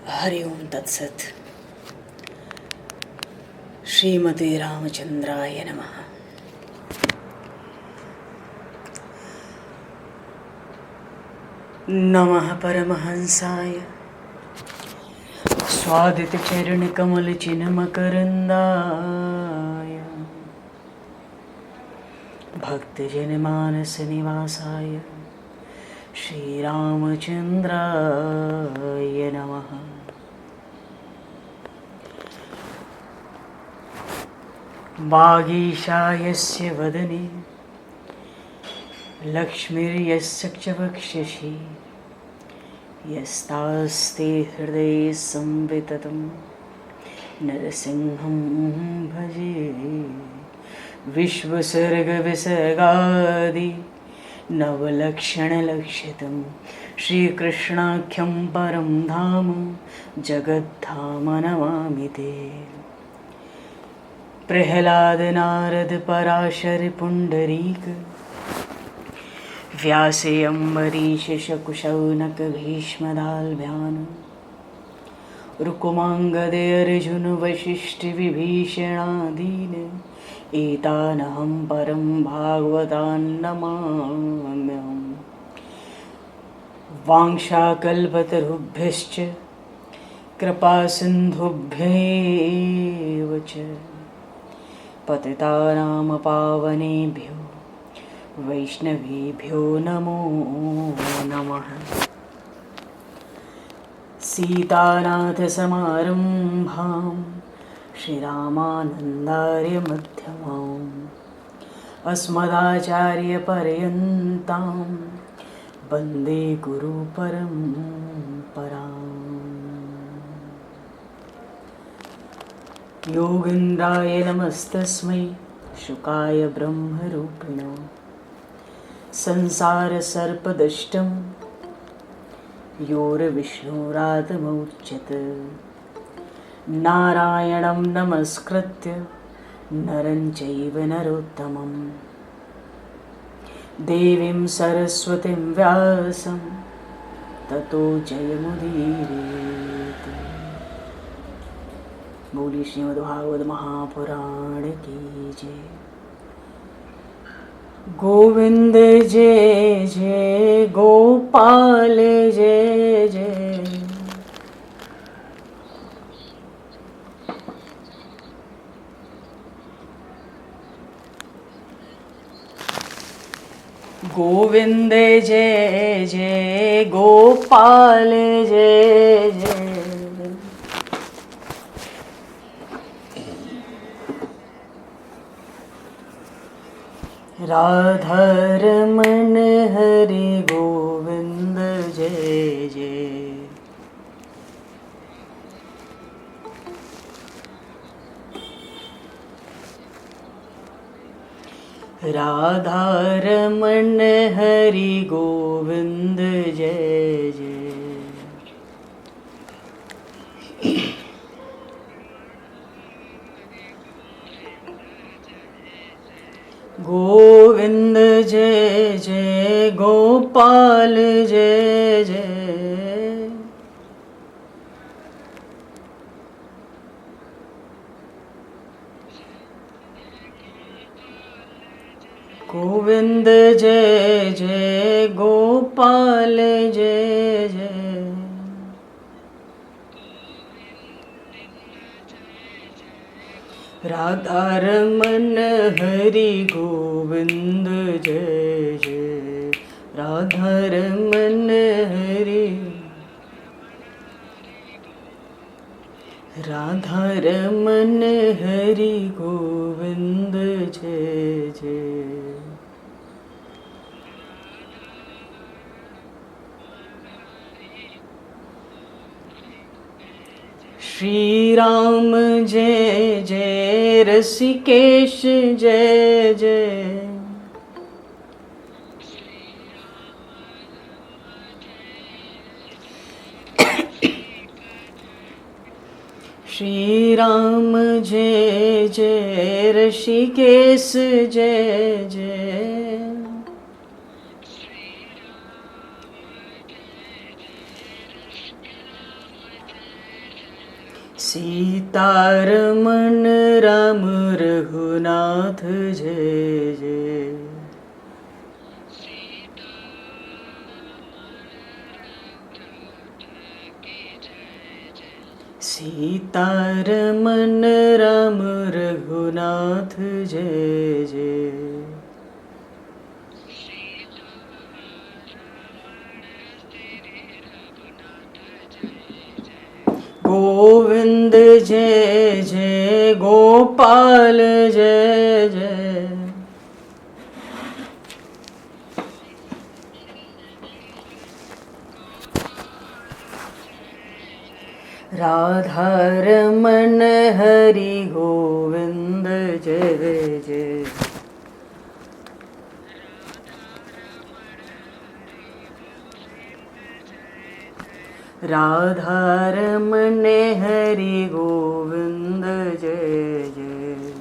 हरि ओम तत्सत। श्रीमते रामचंद्राय नमः। नमः परमहंसाय स्वादित चरण कमल चिन्मकरंदाय भक्तजन मानस निवासाय श्रीरामचंद्राय नमः। वागीशायस्य वदने लक्ष्मीर्यस्य च वक्षसि यस्तास्ते हृदये संविततं नरसिंहं भजे। विश्वसर्गविसर्गादि नवलक्षणलक्षितं श्रीकृष्णाख्यं परं धाम जगद्धाम नमामि ते। प्रह्लाद नारद पराशर पुंडरीक व्यासे अम्बरीश शकुशौनक भीष्मदाल्भ्यान् रुकुमाङ्गदे अर्जुन वसिष्ठ विभीषणादीन् एतानहं परं भागवतान् नमाम्यहम्। वाञ्छाकल्पतरुभ्यश्च कृपासिन्धुभ्यैव च पतितानां पावनेभ्यो वैष्णवेभ्यो नमो नमः। सीतानाथसमारम्भां श्रीरामानन्दार्यमध्यमाम् अस्मदाचार्यपर्यन्तां वन्दे गुरुपरम्पराम्। योगीन्द्राय नमस्तस्मै शुकाय ब्रह्मरूपिणे संसारसर्पदष्टं योर्विष्णुरातमौच्यत। नारायणं नमस्कृत्य नरं चैव नरोत्तमं देवीं सरस्वतीं व्यासं ततो जयमुदीरयेत्। बोली श्रीमद्भागवत महापुराण की जय। गोविंद जय जय गोपाल जय जय। गोविंद जय जय गोपाल जय जय। राधा रमण हरि गोविंद जय जय। राधा रमण हरि गोविंद जय जय। गोविंद जय जय गोपाल जय जय। गोविंद जय जय गोपाल जय जय। राधा रमण हरि गोविंद जय जय। राधा रमण हरि राधा रमण हरि गोविंद जय जय। श्री राम जय जय ऋषिकेश जय जय। श्री राम जय जय ऋषिकेश जय जय। सीतारमण राम रघुनाथ जय जय। सीतारमण राम रघुनाथ जय जय। गोविंद जय जय गोपाल जय जय। राधा रमण हरि गोविंद जय जय। राधा रमण हरि गोविंद जय जय।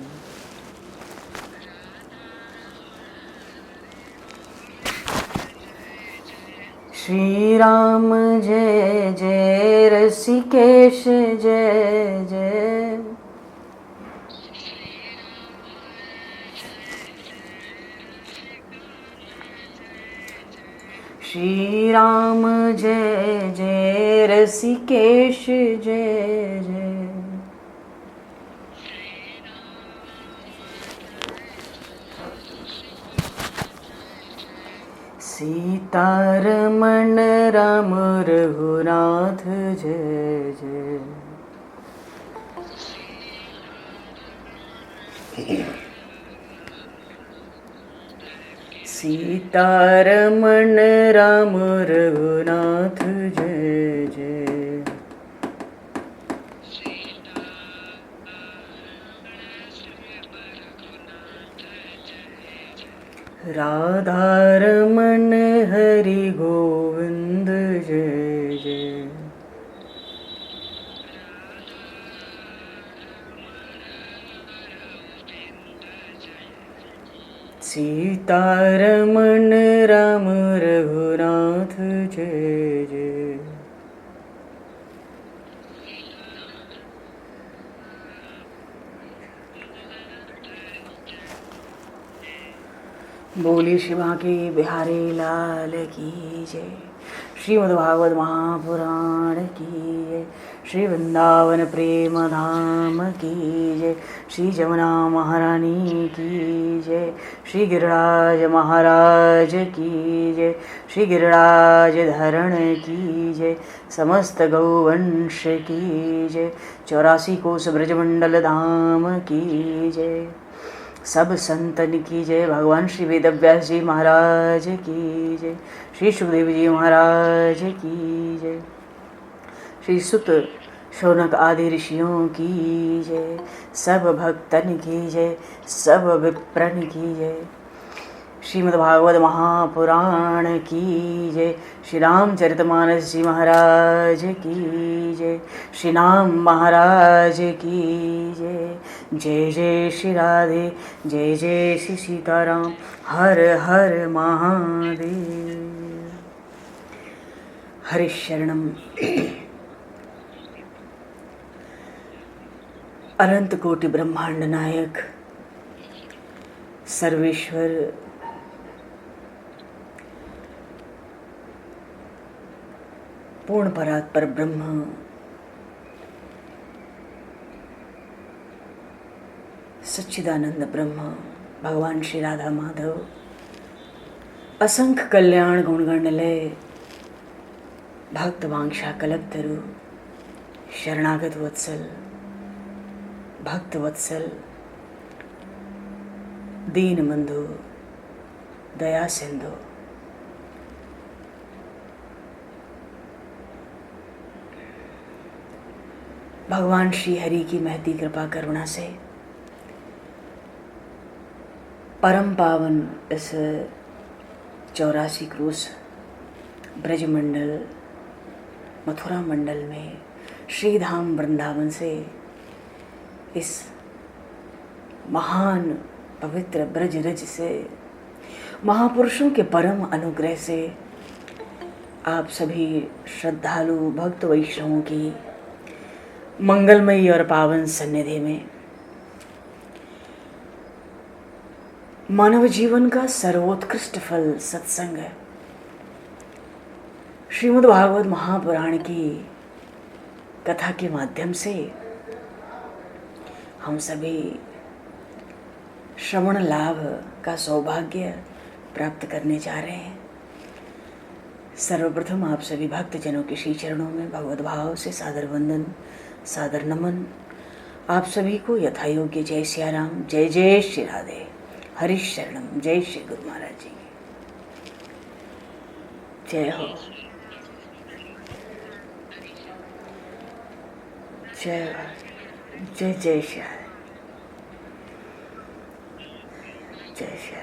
श्री राम जय जय ऋषिकेश जय जय। श्री राम जय जय ऋषिकेश जय जय। सीतारमण राम रघुनाथ जय जय। सीतारमण राम रघुनाथ जय जय। राधा रमण हरि गोविंद जय जय। सीतारमण राम रघुनाथ जय जय। बोली शिवा के बिहारी लाल की जय। श्रीमद्भागवत महापुराण की जय। श्री वृंदावन प्रेम धाम की जय। श्री जमुना महारानी की जय। श्री गिरिराज महाराज की जय। श्री गिरिराज धरण की जय। समस्त गौवंश की जय। 84 कोस ब्रजमंडल धाम की जय। सब संतन की जय। भगवान श्री वेदव्यास जी महाराज की जय। श्री सुखदेव जी महाराज की जय। श्री सुत शौनक आदि ऋषियों की जय। सब भक्तन की जय। सब विप्रन की जय। श्रीमद्भागवत महापुराण की जय। श्री रामचरितमानस जी महाराज की जय। श्री राम महाराज की जय। जय जय श्री राधे। जय जय श्री सीताराम। हर हर महादेव। हरि शरणम। अनंत कोटि ब्रह्मांड नायक सर्वेश्वर पूर्ण परात्पर ब्रह्म सच्चिदानंद ब्रह्म भगवान श्री राधा माधव असंख्य कल्याण गुणगण लय भक्त वांछा कल्पतरु शरणागत वत्सल भक्त वत्सल दीन बंधु दया सिंधु भगवान श्री हरि की महती कृपा करुणा से परम पावन इस 84 क्रोस ब्रजमंडल मथुरा मंडल में श्रीधाम वृंदावन से इस महान पवित्र ब्रज रज से महापुरुषों के परम अनुग्रह से आप सभी श्रद्धालु भक्त वैष्णवों की मंगलमयी और पावन सन्निधि में मानव जीवन का सर्वोत्कृष्ट फल सत्संग है। श्रीमद् भागवत महापुराण की कथा के माध्यम से हम सभी श्रवण लाभ का सौभाग्य प्राप्त करने जा रहे हैं। सर्वप्रथम आप सभी भक्तजनों के श्री चरणों में भगवत भाव से सादर वंदन, सादर नमन। आप सभी को यथा योग्य जय सियाराम, जय जय श्री राधे, हरि शरणम, जय श्री गुरु महाराज जी की जय हो, जय जय जय श्री राधे, जय श्री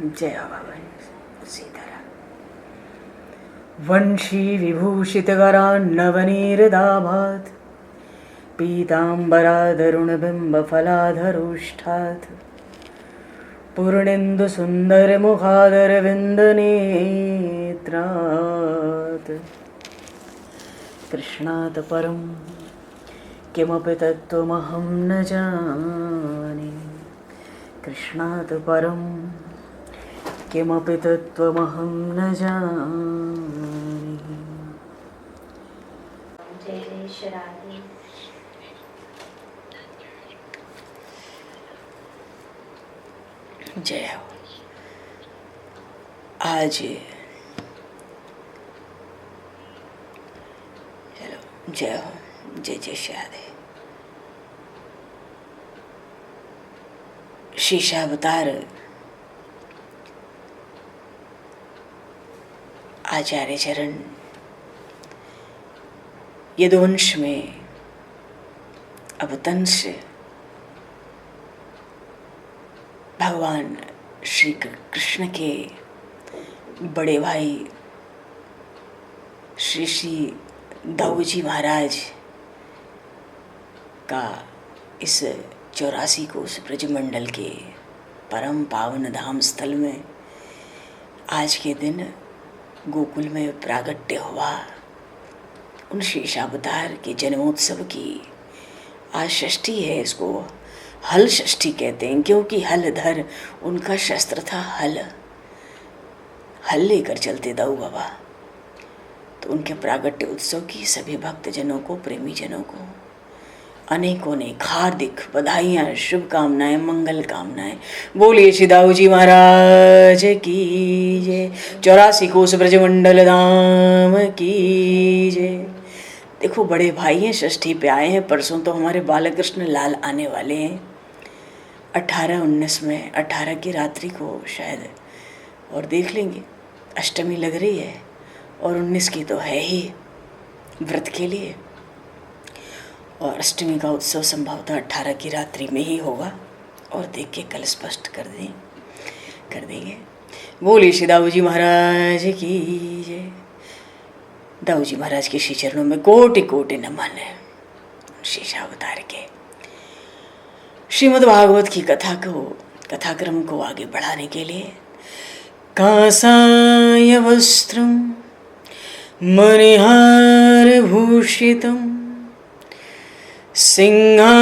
जय हो भगवान सीताराम। वंशी विभूषितकरान्नवनीरदाभात् पीताम्बरादरुणबिम्बफलाधरोष्ठात् पूर्णेन्दुसुन्दरमुखादरविन्दनेत्रात् कृष्णात् परं किमपि तत्त्वमहं न जाने, कृष्णात् परं किमपि तत्त्वमहं न जाने। जय जय श्री राधे। जय हो। आज चलो जय हो, जय जय श्री राधे। शीशावतार आचार्य चरण यदुवंश में अवतंस भगवान श्री कृष्ण के बड़े भाई श्री श्री दाऊजी महाराज का इस 84 कोस ब्रजमंडल के परम पावन धाम स्थल में आज के दिन गोकुल में प्रागट्य हुआ। उन शेषावतार के जन्मोत्सव की आज षष्ठी है। इसको हल षष्ठी कहते हैं क्योंकि हलधर उनका शस्त्र था। हल लेकर चलते दाऊ बाबा। तो उनके प्रागट्य उत्सव की सभी भक्तजनों को, प्रेमी जनों को अनेकों अनेक हार्दिक बधाइयाँ, शुभकामनाएं, मंगल कामनाएं। बोलिए श्री दाऊजी महाराज की जय, 84 कोस ब्रजमंडल धाम की जय। देखो बड़े भाई हैं, षष्ठी पे आए हैं। परसों तो हमारे बालकृष्ण लाल आने वाले हैं 18-19 में, 18 की रात्रि को शायद, और देख लेंगे। अष्टमी लग रही है और 19 की तो है ही व्रत के लिए, और अष्टमी का उत्सव संभवतः 18 की रात्रि में ही होगा। और देख के कल स्पष्ट कर देंगे। बोलिए श्री दाऊजी महाराज की जय। दाऊजी महाराज के श्री चरणों में कोटि कोटि नमन है। शेषावतार के श्रीमद् भागवत की कथाक्रम को आगे बढ़ाने के लिए कांसाय वस्त्रम मणिहार भूषितम सिंहासनस्थं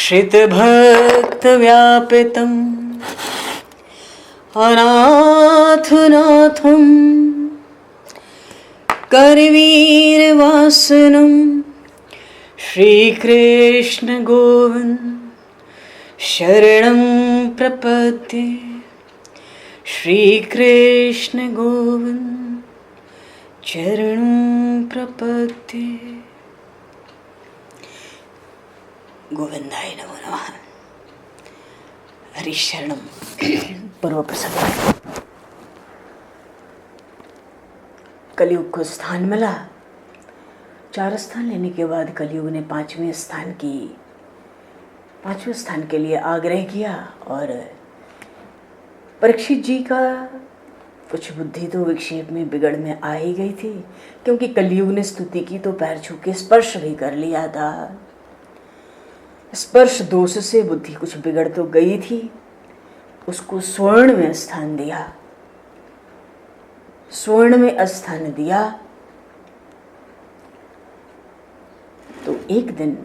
श्रितभक्तव्यापितं अनाथनाथं करवीरवासनं श्रीकृष्ण गोविन्द शरणं प्रपद्ये। श्रीकृष्ण गोविन्द चरणं प्रपद्ये। गोविंदाय नमो नमः। हरि शरणम। पूर्व प्रसंग कलयुग को स्थान मिला। 4 स्थान लेने के बाद कलयुग ने 5वें स्थान के लिए आग्रह किया। और परीक्षित जी का कुछ बुद्धि तो विक्षेप में बिगड़ में आ ही गई थी, क्योंकि कलयुग ने स्तुति की तो पैर छू के स्पर्श भी कर लिया था। स्पर्श दोष से बुद्धि कुछ बिगड़ तो गई थी। उसको स्वर्ण में स्थान दिया। स्वर्ण में स्थान दिया तो एक दिन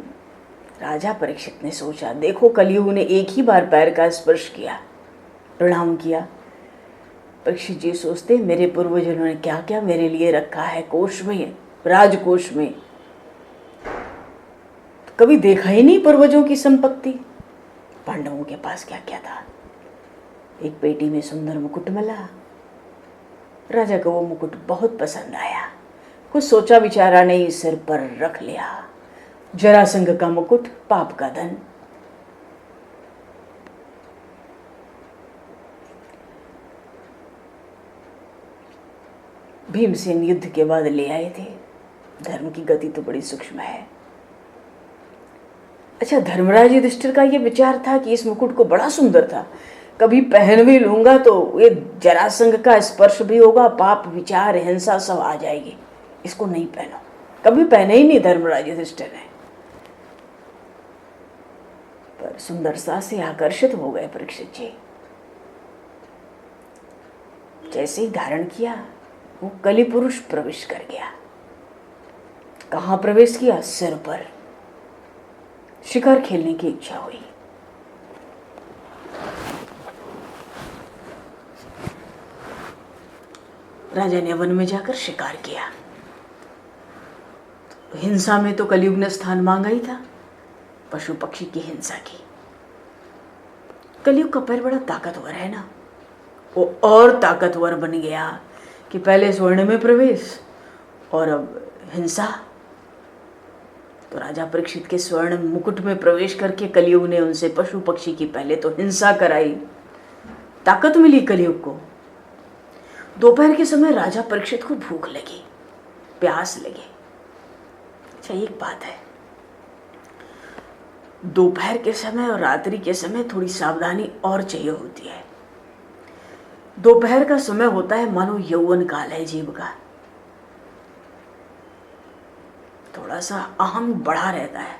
राजा परीक्षित ने सोचा, देखो कलयुग ने एक ही बार पैर का स्पर्श किया, प्रणाम किया। परीक्षित जी सोचते, मेरे पूर्वजों ने क्या क्या मेरे लिए रखा है कोष में, राजकोष में, तो कभी देखा ही नहीं पूर्वजों की संपत्ति। पांडवों के पास क्या क्या था। एक पेटी में सुंदर मुकुट मिला। राजा को वो मुकुट बहुत पसंद आया। कुछ सोचा विचारा नहीं, सिर पर रख लिया। जरासंध का मुकुट, पाप का धन। भीमसेन युद्ध के बाद ले आए थे। धर्म की गति तो बड़ी सूक्ष्म है। अच्छा, धर्मराज युधिष्ठिर का ये विचार था कि इस मुकुट को बड़ा सुंदर था, कभी पहन भी लूंगा तो ये जरासंध का स्पर्श भी होगा, पाप विचार हिंसा सब आ जाएगी, इसको नहीं पहनो। कभी पहने ही नहीं धर्मराज युधिष्ठिर ने, पर सुंदरता से आकर्षित हो गए परीक्षित जी। जैसे ही धारण किया वो कलि पुरुष प्रवेश कर गया। कहाँ प्रवेश किया? सिर पर। शिकार खेलने की इच्छा हुई। राजा ने वन में जाकर शिकार किया। तो हिंसा में तो कलयुग ने स्थान मांगा ही था, पशु पक्षी की हिंसा की। कलयुग का पैर बड़ा ताकतवर है ना, वो और ताकतवर बन गया कि पहले स्वर्ण में प्रवेश और अब हिंसा। तो राजा परीक्षित के स्वर्ण मुकुट में प्रवेश करके कलयुग ने उनसे पशु पक्षी की पहले तो हिंसा कराई, ताकत मिली कलयुग को। दोपहर के समय राजा परीक्षित को भूख लगी, प्यास लगी। अच्छा, एक बात है, दोपहर के समय और रात्रि के समय थोड़ी सावधानी और चाहिए होती है। दोपहर का समय होता है मानो यौवन काल है जीव का, थोड़ा सा अहम बढ़ा रहता है।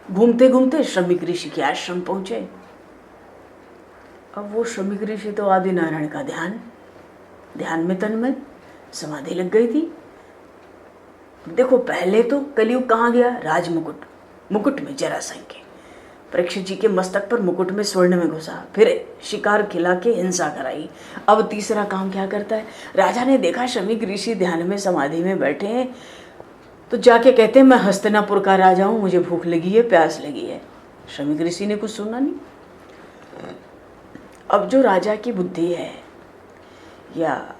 घूमते घूमते श्रमिक ऋषि के आश्रम पहुंचे। अब वो श्रमिक ऋषि तो आदिनारायण का ध्यान में तन्मय, समाधि लग गई थी। देखो, पहले तो कलयुग कहाँ गया? मुकुट में जरासंध के। परीक्षित जी के मस्तक पर मुकुट में स्वर्ण में घुसा, फिर शिकार खिला के हिंसा कराई। अब तीसरा काम क्या करता है? राजा ने देखा श्रमिक ऋषि ध्यान में समाधि में बैठे हैं, तो जाके कहते हैं, मैं हस्तिनापुर का राजा हूं, मुझे भूख लगी है, प्यास लगी है। श्रमिक ऋषि ने कुछ सुना नहीं। अब जो राजा की बुद्धि है, या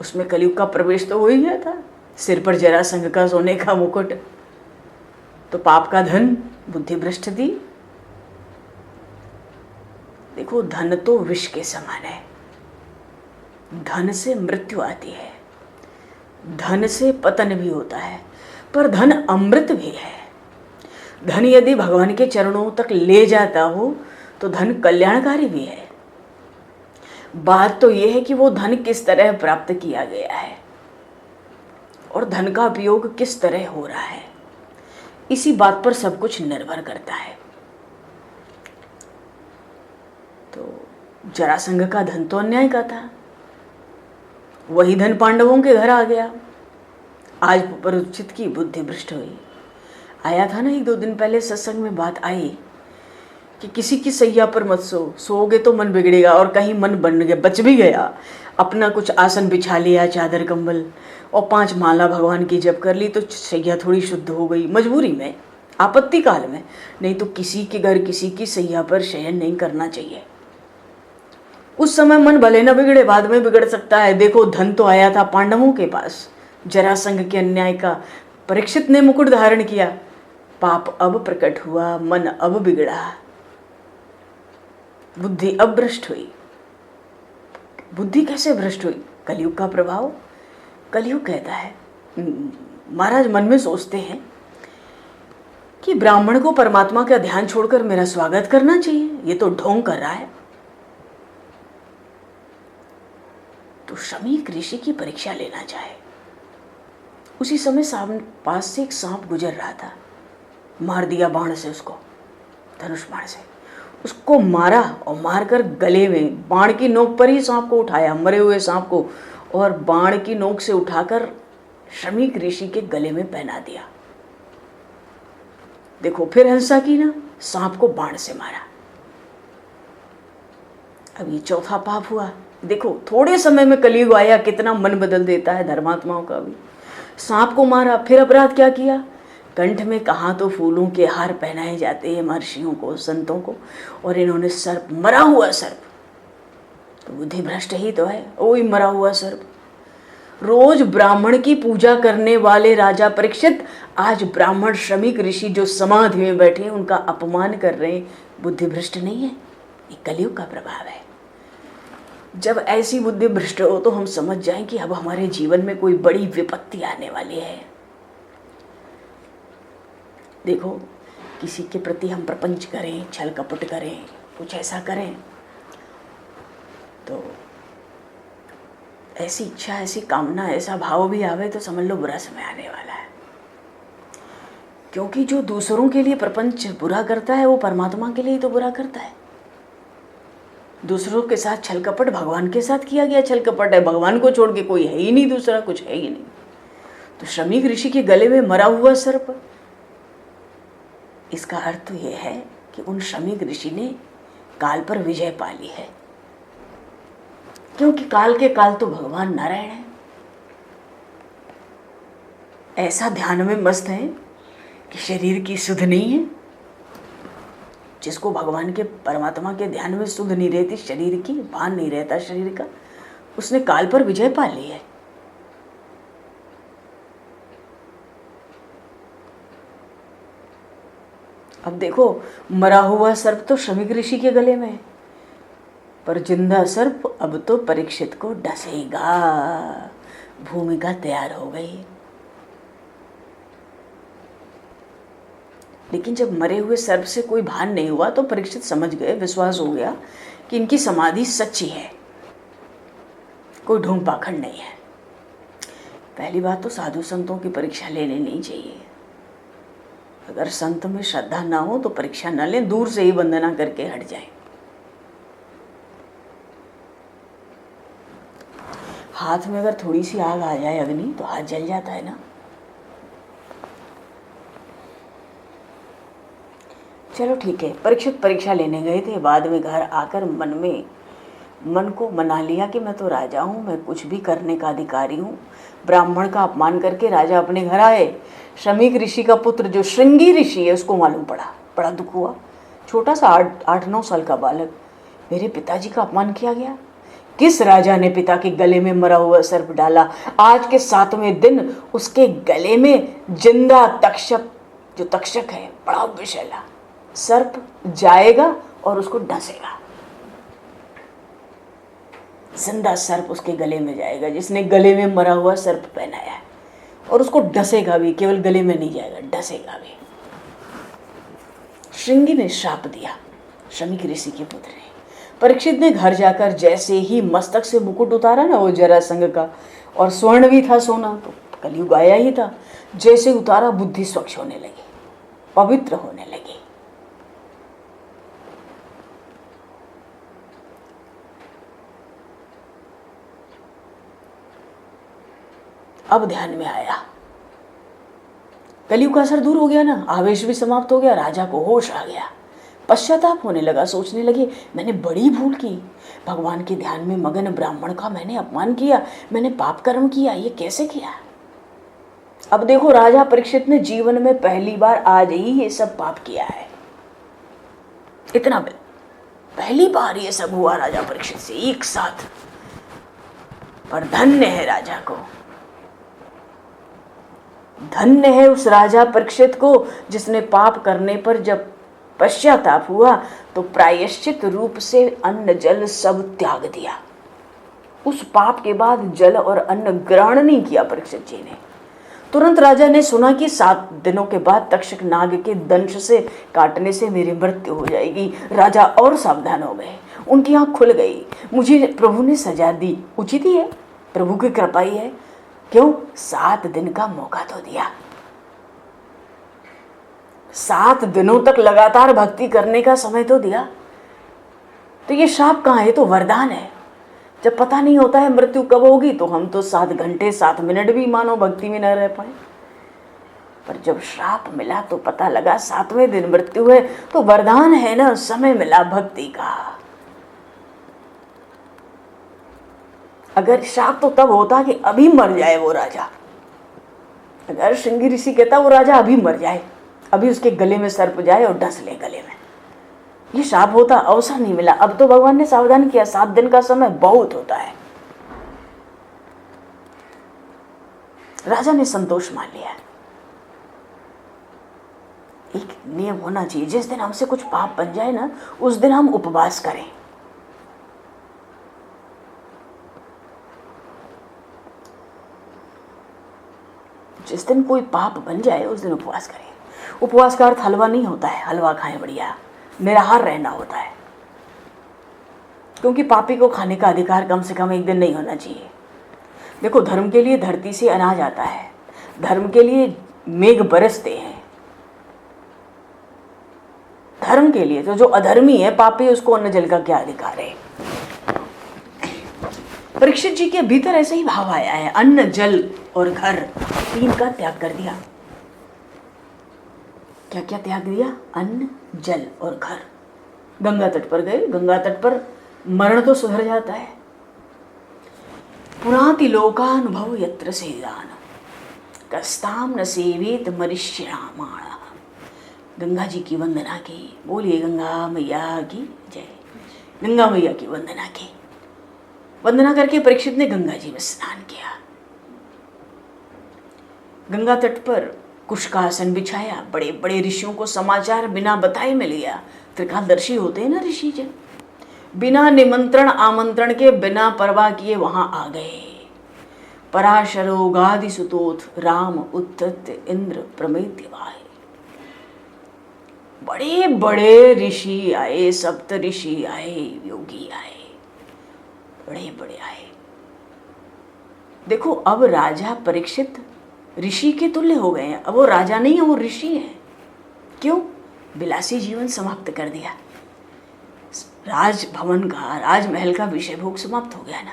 उसमें कलयुग का प्रवेश तो हो ही गया था, सिर पर जरासंध का सोने का मुकुट, तो पाप का धन, बुद्धि भ्रष्ट थी। देखो, धन तो विष के समान है। धन से मृत्यु आती है, धन से पतन भी होता है, पर धन अमृत भी है। धन यदि भगवान के चरणों तक ले जाता हो तो धन कल्याणकारी भी है। बात तो यह है कि वो धन किस तरह प्राप्त किया गया है और धन का उपयोग किस तरह हो रहा है, इसी बात पर सब कुछ निर्भर करता है। तो जरासंध का धन तो अन्याय का था, वही धन पांडवों के घर आ गया। आज परीक्षित की बुद्धि भ्रष्ट हुई। आया था ना, 1-2 दिन पहले सत्संग में बात आई कि किसी की सैया पर मत सोओगे तो मन बिगड़ेगा, और कहीं मन बन गया, बच भी गया, अपना कुछ आसन बिछा लिया, चादर कंबल, और 5 माला भगवान की जप कर ली, तो सैया थोड़ी शुद्ध हो गई, मजबूरी में, आपत्ति काल में। नहीं तो किसी के घर किसी की सैया पर शयन नहीं करना चाहिए। उस समय मन भले न बिगड़े, बाद में बिगड़ सकता है। देखो, धन तो आया था पांडवों के पास, जरासंध के अन्याय का। परीक्षित ने मुकुट धारण किया, पाप अब प्रकट हुआ, मन अब बिगड़ा, बुद्धि अब भ्रष्ट हुई। बुद्धि कैसे भ्रष्ट हुई? कलयुग का प्रभाव। कलयुग कहता है, महाराज मन में सोचते हैं कि ब्राह्मण को परमात्मा का ध्यान छोड़कर मेरा स्वागत करना चाहिए, ये तो ढोंग कर रहा है। तो श्रमिक ऋषि की परीक्षा लेना चाहे। उसी समय पास से एक सांप गुजर रहा था, मार दिया बाण से उसको, धनुष बाण से उसको मारा, और मारकर गले में बाण की नोक पर ही सांप को उठाया, मरे हुए सांप को, और बाण की नोक से उठाकर श्रमिक ऋषि के गले में पहना दिया। देखो फिर हिंसा की ना, सांप को बाण से मारा। अब ये चौथा पाप हुआ। देखो थोड़े समय में कलयुग आया, कितना मन बदल देता है धर्मात्माओं का भी। सांप को मारा, फिर अपराध क्या किया, कंठ में कहाँ तो फूलों के हार पहनाए जाते हैं महर्षियों को, संतों को, और इन्होंने सर्प, मरा हुआ सर्प, तो बुद्धि भ्रष्ट ही तो है, वही मरा हुआ सर्प। रोज ब्राह्मण की पूजा करने वाले राजा परीक्षित आज ब्राह्मण श्रमिक ऋषि जो समाधि में बैठे हैं उनका अपमान कर रहे हैं। बुद्धि भ्रष्ट नहीं है, ये कलयुग का प्रभाव है। जब ऐसी बुद्धि भ्रष्ट हो तो हम समझ जाएं कि अब हमारे जीवन में कोई बड़ी विपत्ति आने वाली है। देखो किसी के प्रति हम प्रपंच करें, छल कपट करें, कुछ ऐसा करें, तो ऐसी इच्छा, ऐसी कामना, ऐसा भाव भी आवे तो समझ लो बुरा समय आने वाला है। क्योंकि जो दूसरों के लिए प्रपंच बुरा करता है वो परमात्मा के लिए तो बुरा करता है। दूसरों के साथ छल कपट भगवान के साथ किया गया छल कपट है, भगवान को छोड़ के कोई है ही नहीं, दूसरा कुछ है ही नहीं। तो श्रमिक ऋषि के गले में मरा हुआ सर्प, इसका अर्थ तो यह है कि उन श्रमिक ऋषि ने काल पर विजय पा ली है, क्योंकि काल के काल तो भगवान नारायण है। ऐसा ध्यान में मस्त है कि शरीर की सुध नहीं है। जिसको भगवान के, परमात्मा के ध्यान में सुध नहीं रहती शरीर की, भान नहीं रहता शरीर का, उसने काल पर विजय पा ली है। अब देखो मरा हुआ सर्प तो श्रमिक ऋषि के गले में है, पर जिंदा सर्प अब तो परीक्षित को डसेगा। भूमिका तैयार हो गई। लेकिन जब मरे हुए सर्प से कोई भान नहीं हुआ तो परीक्षित समझ गए, विश्वास हो गया कि इनकी समाधि सच्ची है, कोई ढोंग पाखंड नहीं है। पहली बात तो साधु संतों की परीक्षा लेनी नहीं चाहिए। अगर संत में श्रद्धा ना हो तो परीक्षा ना लें, दूर से ही वंदना करके हट जाएं। हाथ में अगर थोड़ी सी आग आ जाए, अग्नि, तो हाथ जल जाता है ना। चलो ठीक है, परीक्षित परीक्षा लेने गए थे, बाद में घर आकर मन को मना लिया कि मैं तो राजा हूँ, मैं कुछ भी करने का अधिकारी हूँ। ब्राह्मण का अपमान करके राजा अपने घर आए। श्रमिक ऋषि का पुत्र जो श्रृंगी ऋषि है उसको मालूम पड़ा, बड़ा दुख हुआ। छोटा सा 8-9 साल का बालक, मेरे पिताजी का अपमान किया गया। किस राजा ने पिता के गले में मरा हुआ सर्प डाला? आज के 7वें दिन उसके गले में जिंदा तक्षक, जो तक्षक है बड़ा विषैला सर्प, जाएगा और उसको डसेगा। जिंदा सर्प उसके गले में जाएगा, जिसने गले में मरा हुआ सर्प पहनाया है, और उसको डसेगा भी, केवल गले में नहीं जाएगा, डसेगा भी। श्रृंगी ने श्राप दिया श्रमिक ऋषि के पुत्र ने। परीक्षित ने घर जाकर जैसे ही मस्तक से मुकुट उतारा ना वो जरासंध का, और स्वर्ण भी था, सोना तो कलयुग आया ही था, जैसे उतारा बुद्धि स्वच्छ होने लगी, पवित्र होने लगी। अब ध्यान में आया, कलयुग का असर दूर हो गया ना, आवेश भी समाप्त हो गया, राजा को होश आ गया, पश्चाताप होने लगा। सोचने लगे मैंने बड़ी भूल की, भगवान के ध्यान में मगन ब्राह्मण का मैंने अपमान किया, मैंने पाप कर्म किया, ये कैसे किया। अब देखो राजा परीक्षित ने जीवन में पहली बार आज ही ये सब पाप किया है। इतना पहली बार ये सब हुआ राजा परीक्षित से एक साथ। पर धन्य है राजा को, धन्य है उस राजा परीक्षित को जिसने पाप करने पर जब पश्चाताप हुआ तो प्रायश्चित रूप से अन्न जल सब त्याग दिया। उस पाप के बाद जल और अन्न ग्रहण नहीं किया परीक्षित जी ने। तुरंत राजा ने सुना कि 7 दिनों के बाद तक्षक नाग के दंश से काटने से मेरी मृत्यु हो जाएगी। राजा और सावधान हो गए, उनकी आंख खुल गई। मुझे प्रभु ने सजा दी, उचित ही है, प्रभु की कृपा ही है। क्यों? 7 दिन का मौका तो दिया, 7 दिनों तक लगातार भक्ति करने का समय तो दिया। तो ये शाप कहाँ है? तो वरदान है। जब पता नहीं होता है मृत्यु कब होगी तो हम तो 7 घंटे 7 मिनट भी मानो भक्ति में न रह पाए। पर जब श्राप मिला तो पता लगा 7वें दिन मृत्यु है, तो वरदान है ना, समय मिला भक्ति का। अगर श्राप तो तब होता कि अभी मर जाए वो राजा। अगर श्रृंगी ऋषि कहता वो राजा अभी मर जाए, अभी उसके गले में सर्प जाए और डस ले गले में, ये श्राप होता, अवसर नहीं मिला। अब तो भगवान ने सावधान किया, 7 दिन का समय बहुत होता है। राजा ने संतोष मान लिया। एक नियम होना चाहिए, जिस दिन हमसे कुछ पाप बन जाए ना, उस दिन हम उपवास करें। जिस दिन कोई पाप बन जाए उस दिन उपवास करें। उपवास का अर्थ हलवा नहीं होता है, हलवा खाएं बढ़िया, निराहार रहना होता है। क्योंकि पापी को खाने का अधिकार कम से कम एक दिन नहीं होना चाहिए। देखो, धर्म के लिए धरती से अनाज आता है, धर्म के लिए मेघ बरसते हैं, धर्म के लिए। तो जो अधर्मी है, पापी, उसको अन्न जल का क्या अधिकार है? परीक्षित जी के भीतर ऐसे ही भाव आया है, अन्न जल और घर, 3 का त्याग कर दिया। क्या क्या त्याग दिया? अन्न, जल और घर। गंगा तट पर गए, गंगा तट पर मरण तो सुधर जाता है। पुराति लोकानुभव यत्र सेदान कस्ताम न सेवेत मरिष्यामाण। गंगा जी की वंदना की, बोलिए गंगा मैया की जय। गंगा मैया की वंदना की। वंदना करके परीक्षित ने गंगा जी में स्नान किया। गंगा तट पर कुश का आसन बिछाया, बड़े बड़े ऋषियों को समाचार बिना बताए मिल गया। त्रिकालदर्शी होते हैं ना ऋषि जन, बिना निमंत्रण आमंत्रण के, बिना परवाह किए वहां आ गए। पराशरो गादि सुतोथ राम उत्तत इंद्र प्रमेत्य वाय। बड़े बड़े ऋषि आए, सप्त ऋषि आए, योगी आए, बड़े बड़े आए। देखो, अब राजा परीक्षित ऋषि के तुल्य हो गए हैं। अब वो राजा नहीं है, वो ऋषि है। क्यों? विलासी जीवन समाप्त कर दिया। राजभवन का, राजमहल का विषय भोग समाप्त हो गया ना।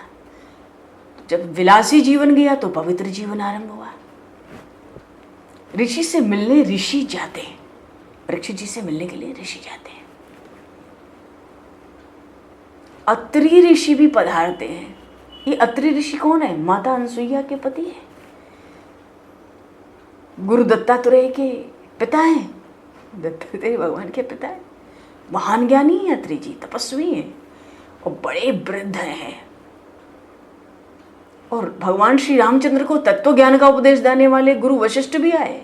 जब विलासी जीवन गया तो पवित्र जीवन आरंभ हुआ। ऋषि से मिलने ऋषि जाते हैं, परीक्षित जी से मिलने के लिए ऋषि जाते हैं। अत्रि ऋषि भी पधारते हैं। ये अत्रि ऋषि कौन है? माता अनसुईया के पति है, गुरु दत्तात्रेय के पिता हैं। दत्तात्रेय भगवान के पिता है। महान ज्ञानी है अत्रि जी, तपस्वी हैं और बड़े वृद्ध हैं। और भगवान श्री रामचंद्र को तत्व ज्ञान का उपदेश देने वाले गुरु वशिष्ठ भी आए।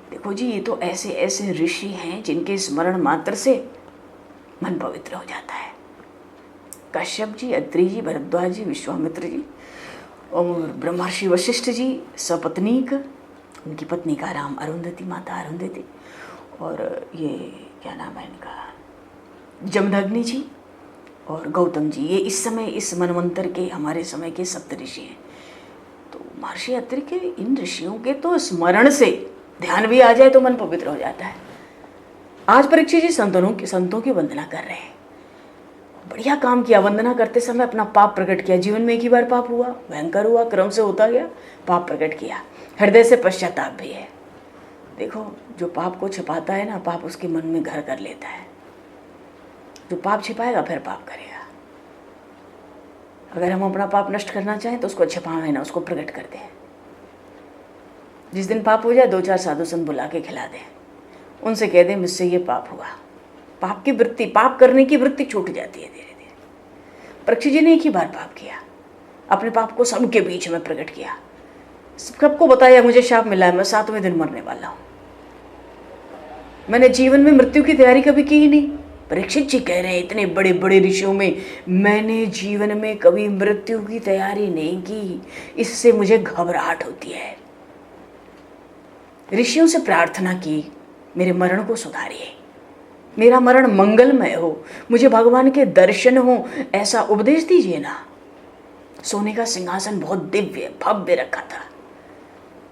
देखो जी, ये तो ऐसे ऐसे ऋषि हैं जिनके स्मरण मात्र से मन पवित्र हो जाता है। कश्यप जी, अत्रि जी, भरद्वाज जी, विश्वामित्र जी और ब्रह्मर्षि वशिष्ठ जी, सपत्नीक, उनकी पत्नी का नाम अरुंधति, माता अरुंधति, और ये क्या नाम है इनका, जमदग्नि जी और गौतम जी। ये इस समय इस मनवंतर के, हमारे समय के सप्त ऋषि हैं। तो महर्षि अत्रि के, इन ऋषियों के तो स्मरण से ध्यान भी आ जाए तो मन पवित्र हो जाता है। आज परीक्षित जी संतों की वंदना कर रहे हैं। बढ़िया काम किया। वंदना करते समय अपना पाप प्रकट किया। जीवन में एक ही बार पाप हुआ, भयंकर हुआ, क्रम से होता गया, पाप प्रकट किया। हृदय से पश्चाताप भी है। देखो, जो पाप को छिपाता है ना, पाप उसके मन में घर कर लेता है। जो पाप छिपाएगा फिर पाप करेगा। अगर हम अपना पाप नष्ट करना चाहें तो उसको छिपाएं ना, उसको प्रकट कर दें। जिस दिन पाप हो जाए 2-4 साधु संत बुला के खिला दें, उनसे कह दें मुझसे ये पाप हुआ। पाप की वृत्ति, पाप करने की वृत्ति छूट जाती है धीरे धीरे। परीक्षित जी ने एक ही बार पाप किया, अपने पाप को सबके बीच में प्रकट किया, सबको बताया मुझे शाप मिला है, मैं 7वें दिन मरने वाला हूं। मैंने जीवन में मृत्यु की तैयारी कभी की ही नहीं। परीक्षित जी कह रहे हैं, इतने बड़े बड़े ऋषियों में मैंने जीवन में कभी मृत्यु की तैयारी नहीं की, इससे मुझे घबराहट होती है। ऋषियों से प्रार्थना की, मेरे मरण को सुधारिए, मेरा मरण मंगलमय हो, मुझे भगवान के दर्शन हो, ऐसा उपदेश दीजिए ना। सोने का सिंहासन बहुत दिव्य भव्य रखा था,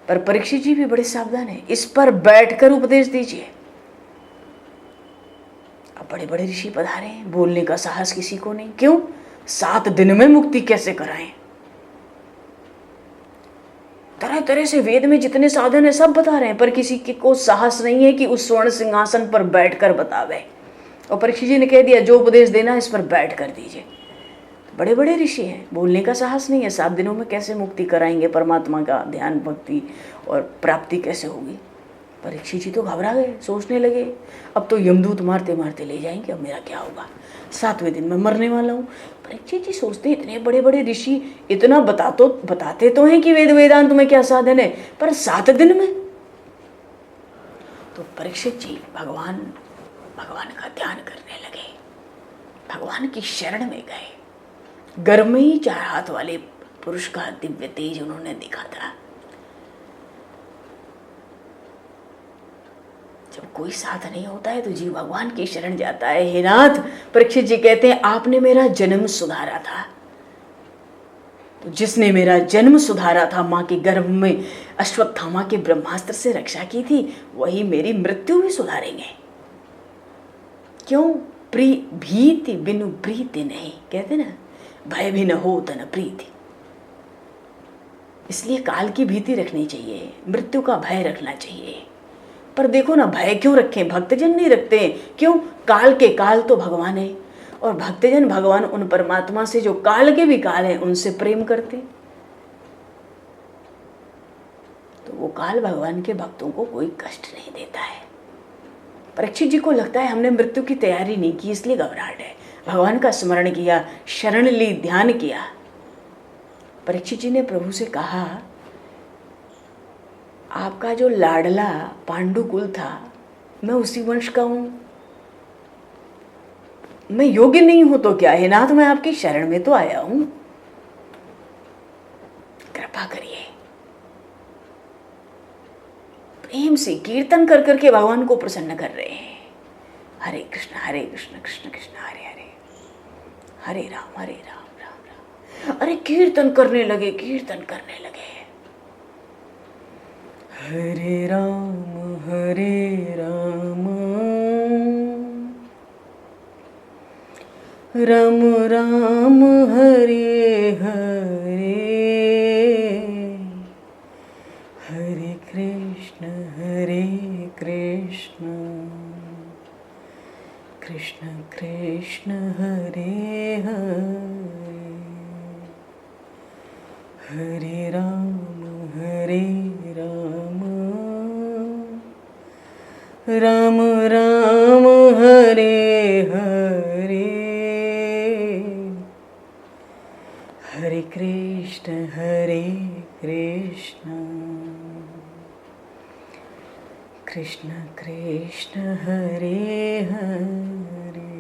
पर परीक्षित जी भी बड़े सावधान हैं, इस पर बैठकर उपदेश दीजिए। अब बड़े बड़े ऋषि पधारे हैं, बोलने का साहस किसी को नहीं। क्यों? 7 दिन में मुक्ति कैसे कराएं? तरह तरह से वेद में जितने साधन है सब बता रहे हैं, पर किसी के को साहस नहीं है कि उस स्वर्ण सिंहासन पर बैठकर बतावे। और परीक्षित जी ने कह दिया जो उपदेश देना इस पर बैठ कर दीजिए। बड़े बड़े ऋषि हैं, बोलने का साहस नहीं है। 7 दिनों में कैसे मुक्ति कराएंगे, परमात्मा का ध्यान भक्ति और प्राप्ति कैसे होगी। परीक्षित जी तो घबरा गए, सोचने लगे अब तो यमदूत मारते मारते ले जाएंगे, अब मेरा क्या होगा, 7वें दिन में मरने वाला हूँ। परीक्षित जी सोचते इतने बड़े बड़े ऋषि इतना बताते तो हैं कि वेद वेदांत में क्या साधन है, पर 7 दिन में। तो परीक्षित जी भगवान का ध्यान करने लगे, भगवान की शरण में गए। गर्भ में ही 4 हाथ वाले पुरुष का दिव्य तेज उन्होंने देखा था। जब कोई साथ नहीं होता है तो जीव भगवान की शरण जाता है। हे नाथ, परीक्षित जी कहते हैं आपने मेरा जन्म सुधारा था, तो जिसने मेरा जन्म सुधारा था, माँ के गर्भ में अश्वत्थामा के ब्रह्मास्त्र से रक्षा की थी, वही मेरी मृत्यु भी सुधारेंगे। क्यों? भीति बिनु प्रीति नहीं, कहते ना, भय भी न हो तन प्रीति। इसलिए काल की भीति रखनी चाहिए, मृत्यु का भय रखना चाहिए। पर देखो ना, भय क्यों रखें? भक्तजन नहीं रखते हैं। क्यों? काल के काल तो भगवान है, और भक्तजन भगवान उन परमात्मा से जो काल के भी काल है उनसे प्रेम करते, तो वो काल भगवान के भक्तों को कोई कष्ट नहीं देता है। परीक्षित जी को लगता है हमने मृत्यु की तैयारी नहीं की इसलिए घबराहट है। भगवान का स्मरण किया, शरण ली, ध्यान किया। परीक्षित जी ने प्रभु से कहा आपका जो लाडला पांडुकुल था, मैं उसी वंश का हूं, मैं योग्य नहीं हूं तो क्या है नाथ, मैं आपकी शरण में तो आया हूं, कृपा करिए। प्रेम से कीर्तन कर करके भगवान को प्रसन्न कर रहे हैं। हरे कृष्ण कृष्ण कृष्ण हरे हरे, हरे राम राम राम। अरे कीर्तन करने लगे, कीर्तन करने लगे। हरे राम राम राम हरे हरे, हरे कृष्ण कृष्ण कृष्ण हरे हरे, हरे राम राम राम हरे हरे, हरे कृष्ण कृष्ण कृष्ण हरे हरे,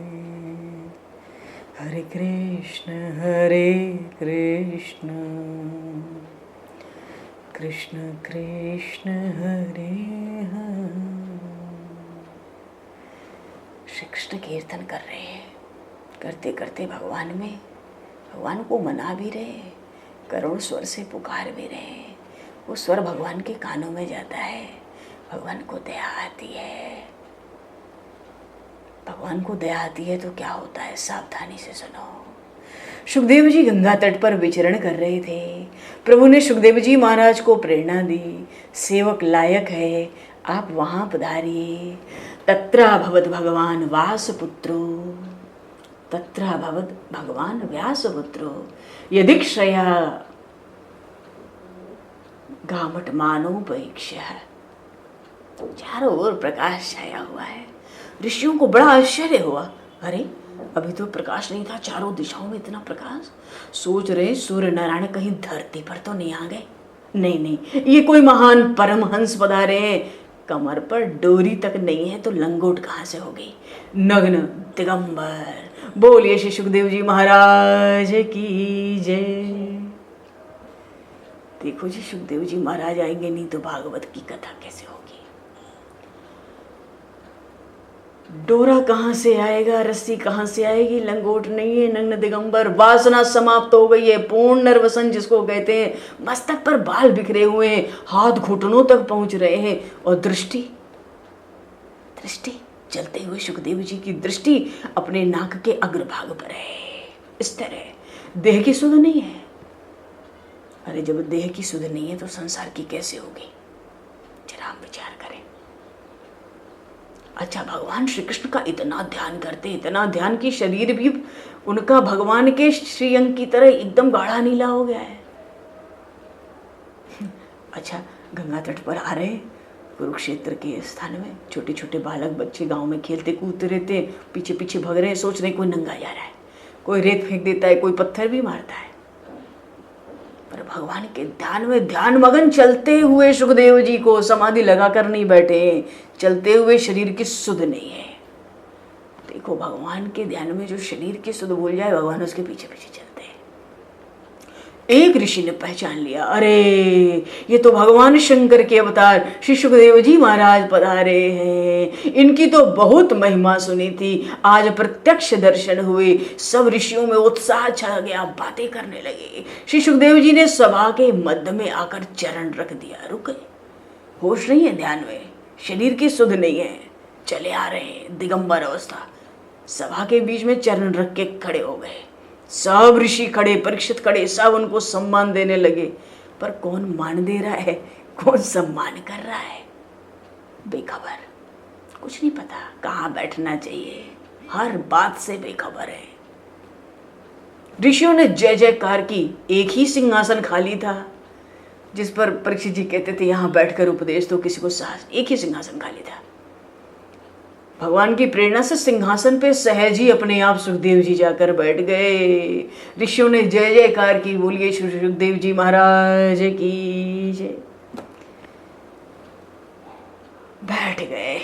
हरे कृष्ण कृष्ण कृष्ण हरे हरे। श्री कृष्ण कीर्तन कर रहे हैं, करते करते भगवान को मना भी रहे, करुण स्वर से पुकार भी रहे। वो स्वर भगवान के कानों में जाता है, भगवान को दया आती है। भगवान को दया आती है तो क्या होता है, सावधानी से सुनो। सुखदेव जी गंगा तट पर विचरण कर रहे थे। प्रभु ने सुखदेव जी महाराज को प्रेरणा दी, सेवक लायक है, आप वहां पधारिए। तत्राभवद भगवान वासपुत्रो, तत्राभवद भगवान व्यासपुत्रो, यदीक्षया गामटमानोपैक्ष्य। चारों ओर प्रकाश छाया हुआ है। ऋषियों को बड़ा आश्चर्य हुआ, अरे अभी तो प्रकाश नहीं था, चारों दिशाओं में इतना प्रकाश। सोच रहे सूर्य नारायण कहीं धरती पर तो नहीं आ गए। नहीं, ये कोई महान परमहंस पधारे हैं। कमर पर डोरी तक नहीं है तो लंगोट कहाँ से हो गई। नग्न दिगंबर। बोलिए श्री सुखदेव जी महाराज की जय। देखो जी, सुखदेव जी महाराज आएंगे नहीं तो भागवत की कथा कैसे होगी। डोरा कहाँ से आएगा, रस्सी कहाँ से आएगी, लंगोट नहीं है, नग्न दिगंबर। वासना समाप्त हो गई है, पूर्ण नरवसन जिसको कहते हैं। मस्तक पर बाल बिखरे हुए हैं, हाथ घुटनों तक पहुंच रहे हैं, और दृष्टि चलते हुए सुखदेव जी की दृष्टि अपने नाक के अग्रभाग पर है। इस तरह देह की सुध नहीं है। अरे जब देह की सुध नहीं है तो संसार की कैसे होगी? जरा हम विचार करें। अच्छा, भगवान श्री कृष्ण का इतना ध्यान करते, इतना ध्यान कि शरीर भी उनका भगवान के श्रीअंग की तरह एकदम गाढ़ा नीला हो गया है। अच्छा, गंगा तट पर आ रहे, कुरुक्षेत्र के स्थान में छोटे छोटे बालक बच्चे गांव में खेलते कूदते रहते, पीछे पीछे भग रहे हैं, सोच रहे कोई नंगा जा रहा है, कोई रेत फेंक देता है, कोई पत्थर भी मारता है। पर भगवान के ध्यान में ध्यान मगन चलते हुए सुखदेव जी को समाधि लगा कर नहीं बैठे, चलते हुए शरीर की सुध नहीं है। देखो, भगवान के ध्यान में जो शरीर की सुध भूल जाए, भगवान उसके पीछे पीछे चलते हैं। एक ऋषि ने पहचान लिया, अरे ये तो भगवान शंकर के अवतार श्री सुखदेव जी महाराज पधारे हैं। इनकी तो बहुत महिमा सुनी थी, आज प्रत्यक्ष दर्शन हुए। सब ऋषियों में उत्साह छा गया, बातें करने लगे। श्री सुखदेव जी ने सभा के मध्य में आकर चरण रख दिया। रुक गए, होश नहीं है, ध्यान में, शरीर की सुध नहीं है, चले आ रहे हैं दिगंबर अवस्था। सभा के बीच में चरण रख के खड़े हो गए। सब ऋषि खड़े, परीक्षित खड़े, सब उनको सम्मान देने लगे। पर कौन मान दे रहा है, कौन सम्मान कर रहा है? बेखबर, कुछ नहीं पता कहाँ बैठना चाहिए, हर बात से बेखबर है। ऋषियों ने जय जयकार की। एक ही सिंहासन खाली था जिस पर परीक्षित जी कहते थे यहाँ बैठकर उपदेश दो किसी को साहस। एक ही सिंहासन खाली था। भगवान की प्रेरणा से सिंहासन पे सहज ही अपने आप सुखदेव जी जाकर बैठ गए। ऋषियों ने जय जयकार की। बोलिए श्री सुखदेव जी महाराज की जय। बैठ गए।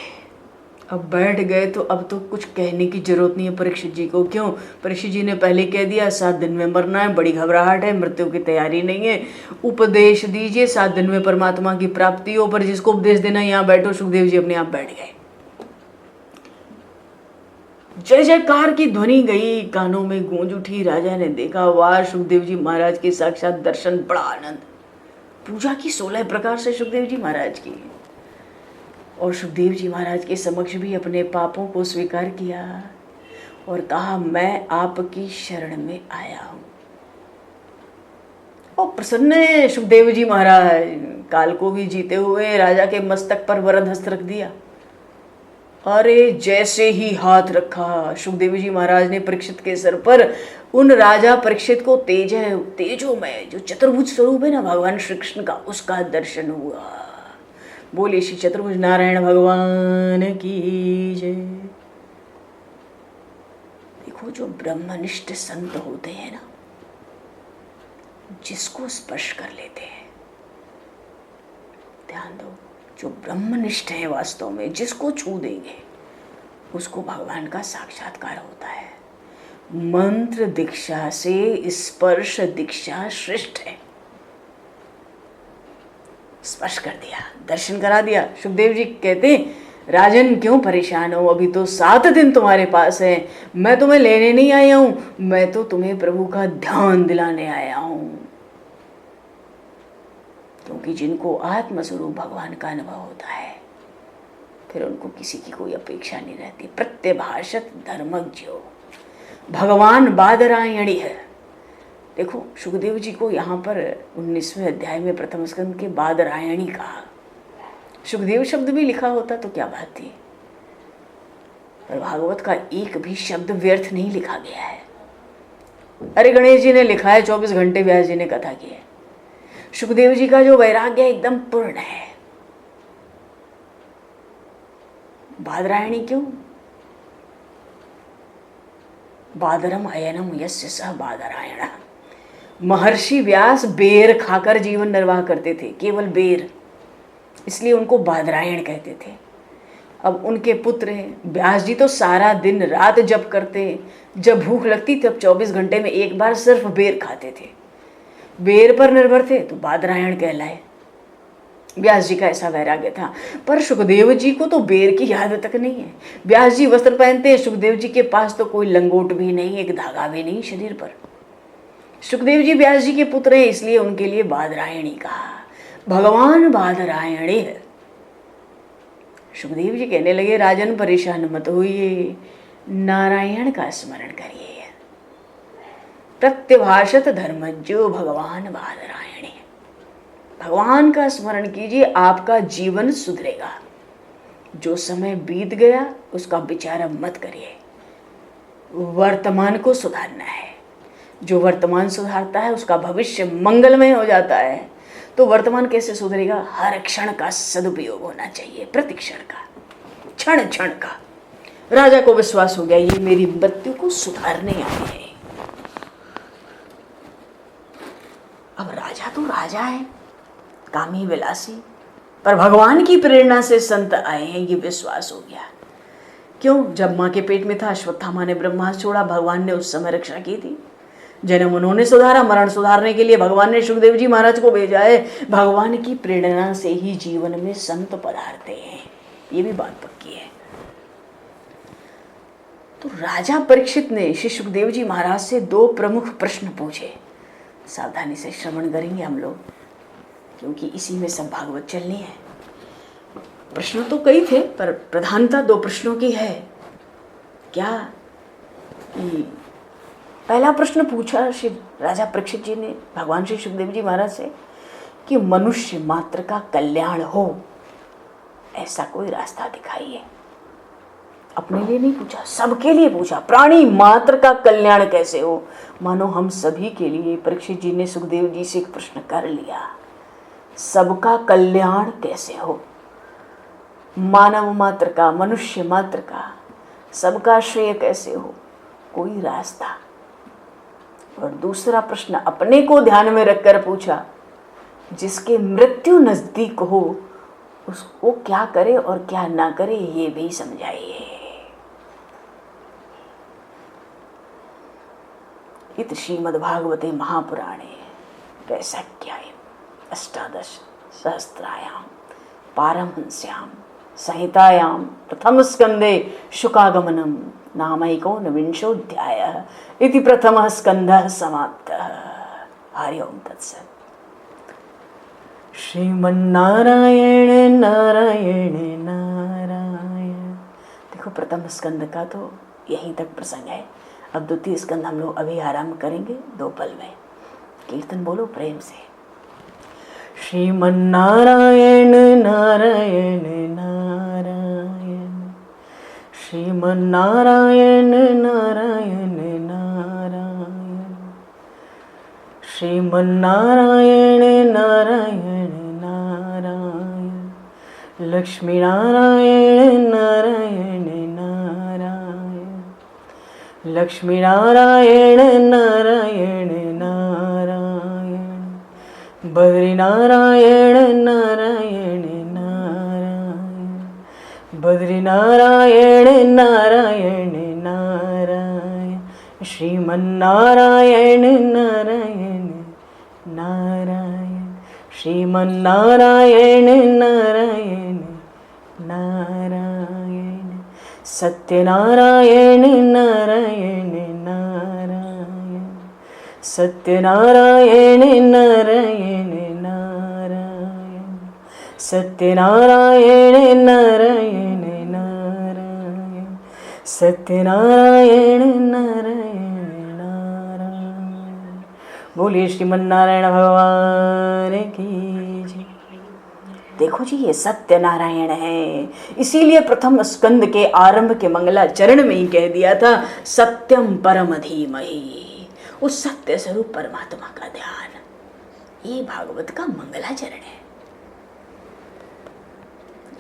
अब बैठ गए तो अब तो कुछ कहने की जरूरत नहीं है परीक्षित जी को। क्यों? परीक्षित जी ने पहले कह दिया 7 दिन में मरना है, बड़ी घबराहट है, मृत्यु की तैयारी नहीं है, उपदेश दीजिए, 7 दिन में परमात्मा की प्राप्ति हो। पर जिसको उपदेश देना यहाँ बैठो। सुखदेव जी अपने आप बैठ गए। जय जयकार की ध्वनि गई, कानों में गूंज उठी। राजा ने देखा, वाह, सुखदेव जी महाराज के साक्षात दर्शन, बड़ा आनंद। पूजा की 16 प्रकार से सुखदेव जी महाराज की। और सुखदेव जी महाराज के समक्ष भी अपने पापों को स्वीकार किया और कहा, मैं आपकी शरण में आया हूं। और प्रसन्न है सुखदेव जी महाराज। काल को भी जीते हुए राजा के मस्तक पर वरद हस्त रख दिया। अरे जैसे ही हाथ रखा सुखदेव जी महाराज ने परीक्षित के सर पर, उन राजा परीक्षित को तेजो में जो चतुर्भुज स्वरूप है ना भगवान श्री कृष्ण का, उसका दर्शन हुआ। बोले श्री चतुर्भुज नारायण भगवान की जय। देखो, जो ब्रह्मनिष्ठ संत होते हैं ना, जिसको स्पर्श कर लेते हैं, ध्यान दो, जो ब्रह्मनिष्ठ है वास्तव में, जिसको छू देंगे उसको भगवान का साक्षात्कार होता है। मंत्र दीक्षा से स्पर्श दीक्षा श्रेष्ठ है। स्पर्श कर दिया, दर्शन करा दिया। सुखदेव जी कहते, राजन क्यों परेशान हो, अभी तो 7 दिन तुम्हारे पास है। मैं तुम्हें लेने नहीं आया हूं, मैं तो तुम्हें प्रभु का ध्यान दिलाने आया हूं। क्योंकि जिनको आत्मस्वरूप भगवान का अनुभव होता है, फिर उनको किसी की कोई अपेक्षा नहीं रहती। प्रत्यभाषत धर्मज्ञो भगवान बादरायणी है। देखो, सुखदेव जी को यहाँ पर 19वें अध्याय में प्रथम स्कंद के बादरायणी कहा। सुखदेव शब्द भी लिखा होता तो क्या बात थी, पर भागवत का एक भी शब्द व्यर्थ नहीं लिखा गया है। अरे गणेश जी ने लिखा है, 24 घंटे व्यास जी ने कथा की है। सुखदेव जी का जो वैराग्य एकदम पूर्ण है। बादरायणी क्यों? बादरम अयनम यस्य सह बादरायण। महर्षि व्यास बेर खाकर जीवन निर्वाह करते थे, केवल बेर, इसलिए उनको बादरायण कहते थे। अब उनके पुत्र हैं व्यास जी, तो सारा दिन रात जप करते, जब भूख लगती तब 24 घंटे में एक बार सिर्फ बेर खाते थे, बेर पर निर्भर थे, तो बादरायण कहलाए। व्यास जी का ऐसा वैराग्य था। पर सुखदेव जी को तो बेर की याद तक नहीं है। व्यास जी वस्त्र पहनते हैं, सुखदेव जी के पास तो कोई लंगोट भी नहीं, एक धागा भी नहीं शरीर पर। सुखदेव जी व्यास जी के पुत्र हैं, इसलिए उनके लिए बादरायणी कहा। भगवान बादरायणी है। सुखदेव जी कहने लगे, राजन परेशान मत होइए, नारायण का स्मरण करिए। प्रत्यभाषत धर्मज्यो भगवान बादरायणे। भगवान का स्मरण कीजिए, आपका जीवन सुधरेगा। जो समय बीत गया उसका विचार मत करिए, वर्तमान को सुधारना है। जो वर्तमान सुधारता है उसका भविष्य मंगलमय हो जाता है। तो वर्तमान कैसे सुधरेगा? हर क्षण का सदुपयोग होना चाहिए, प्रति क्षण का, क्षण क्षण का। राजा को विश्वास हो गया ये मेरी मृत्यु को सुधारने आए हैं। अब राजा तो राजा है, कामी विलासी, पर भगवान की प्रेरणा से संत आए हैं, ये विश्वास हो गया। क्यों? जब माँ के पेट में था अश्वत्थामा ने ब्रह्मास्त्र छोड़ा, भगवान ने उस समय रक्षा की थी। जन्म उन्होंने सुधारा, मरण सुधारने के लिए भगवान ने सुखदेव जी महाराज को भेजा है। भगवान की प्रेरणा से ही जीवन में संत पधारते हैं, ये भी बात पक्की है। तो राजा परीक्षित ने श्री सुखदेव जी महाराज से 2 प्रमुख प्रश्न पूछे। सावधानी से श्रवण करेंगे हम लोग, क्योंकि इसी में सब भागवत चलनी है। प्रश्न तो कई थे, पर प्रधानता 2 प्रश्नों की है। क्या कि पहला प्रश्न पूछा श्री राजा परीक्षित जी ने भगवान श्री सुखदेव जी महाराज से कि मनुष्य मात्र का कल्याण हो ऐसा कोई रास्ता दिखाइए। अपने लिए नहीं पूछा, सबके लिए पूछा। प्राणी मात्र का कल्याण कैसे हो, मानो हम सभी के लिए। परीक्षित जी ने सुखदेव जी से एक प्रश्न कर लिया, सबका कल्याण कैसे हो, मानव मात्र का, मनुष्य मात्र का, सबका श्रेय कैसे हो, कोई रास्ता। और दूसरा प्रश्न अपने को ध्यान में रखकर पूछा, जिसके मृत्यु नजदीक हो उसको क्या करे और क्या ना करे ये भी समझाइए। इत श्रीमद्भागवते महापुराणे वैशाख्यायां अष्टादश सहस्रायां पारमहंस्यां संहितायां प्रथम स्कंदे शुकागमनम नामैकोनविंशोऽध्यायः इति प्रथमः स्कंदः समाप्तः। हरि ओम तत्सत्। श्रीमन्नारायण नारायण नारायण। देखो प्रथम स्कंद का तो यहीं तक प्रसंग है। अब द्वितीय स्कंद हम लोग अभी आरंभ करेंगे 2 पल में। कीर्तन बोलो प्रेम से। श्रीमन्नारायण नारायण नारायण, श्रीमन्नारायण नारायण नारायण, श्रीमन्नारायण नारायण नारायण, लक्ष्मीनारायण नारायण नारायण, लक्ष्मीनारायण नारायण नारायण, बद्रीनारायण नारायण नारायण, बद्रीनारायण नारायण नारायण, श्रीमन्नारायण नारायण नारायण, श्रीमन्नारायण नारायण नारायण, सत्यनारायण नारायण नारायण, सत्यनारायण नारायण नारायण, सत्यनारायण नारायण नारायण, सत्यनारायण नारायण नारायण। बोलिए श्रीमन्नारायण भगवान की जय। देखो जी ये सत्यनारायण है, इसीलिए प्रथम स्कंद के आरंभ के मंगलाचरण में ही कह दिया था सत्यम परम धीमहि। उस सत्य स्वरूप परमात्मा का ध्यान, ये भागवत का मंगलाचरण है।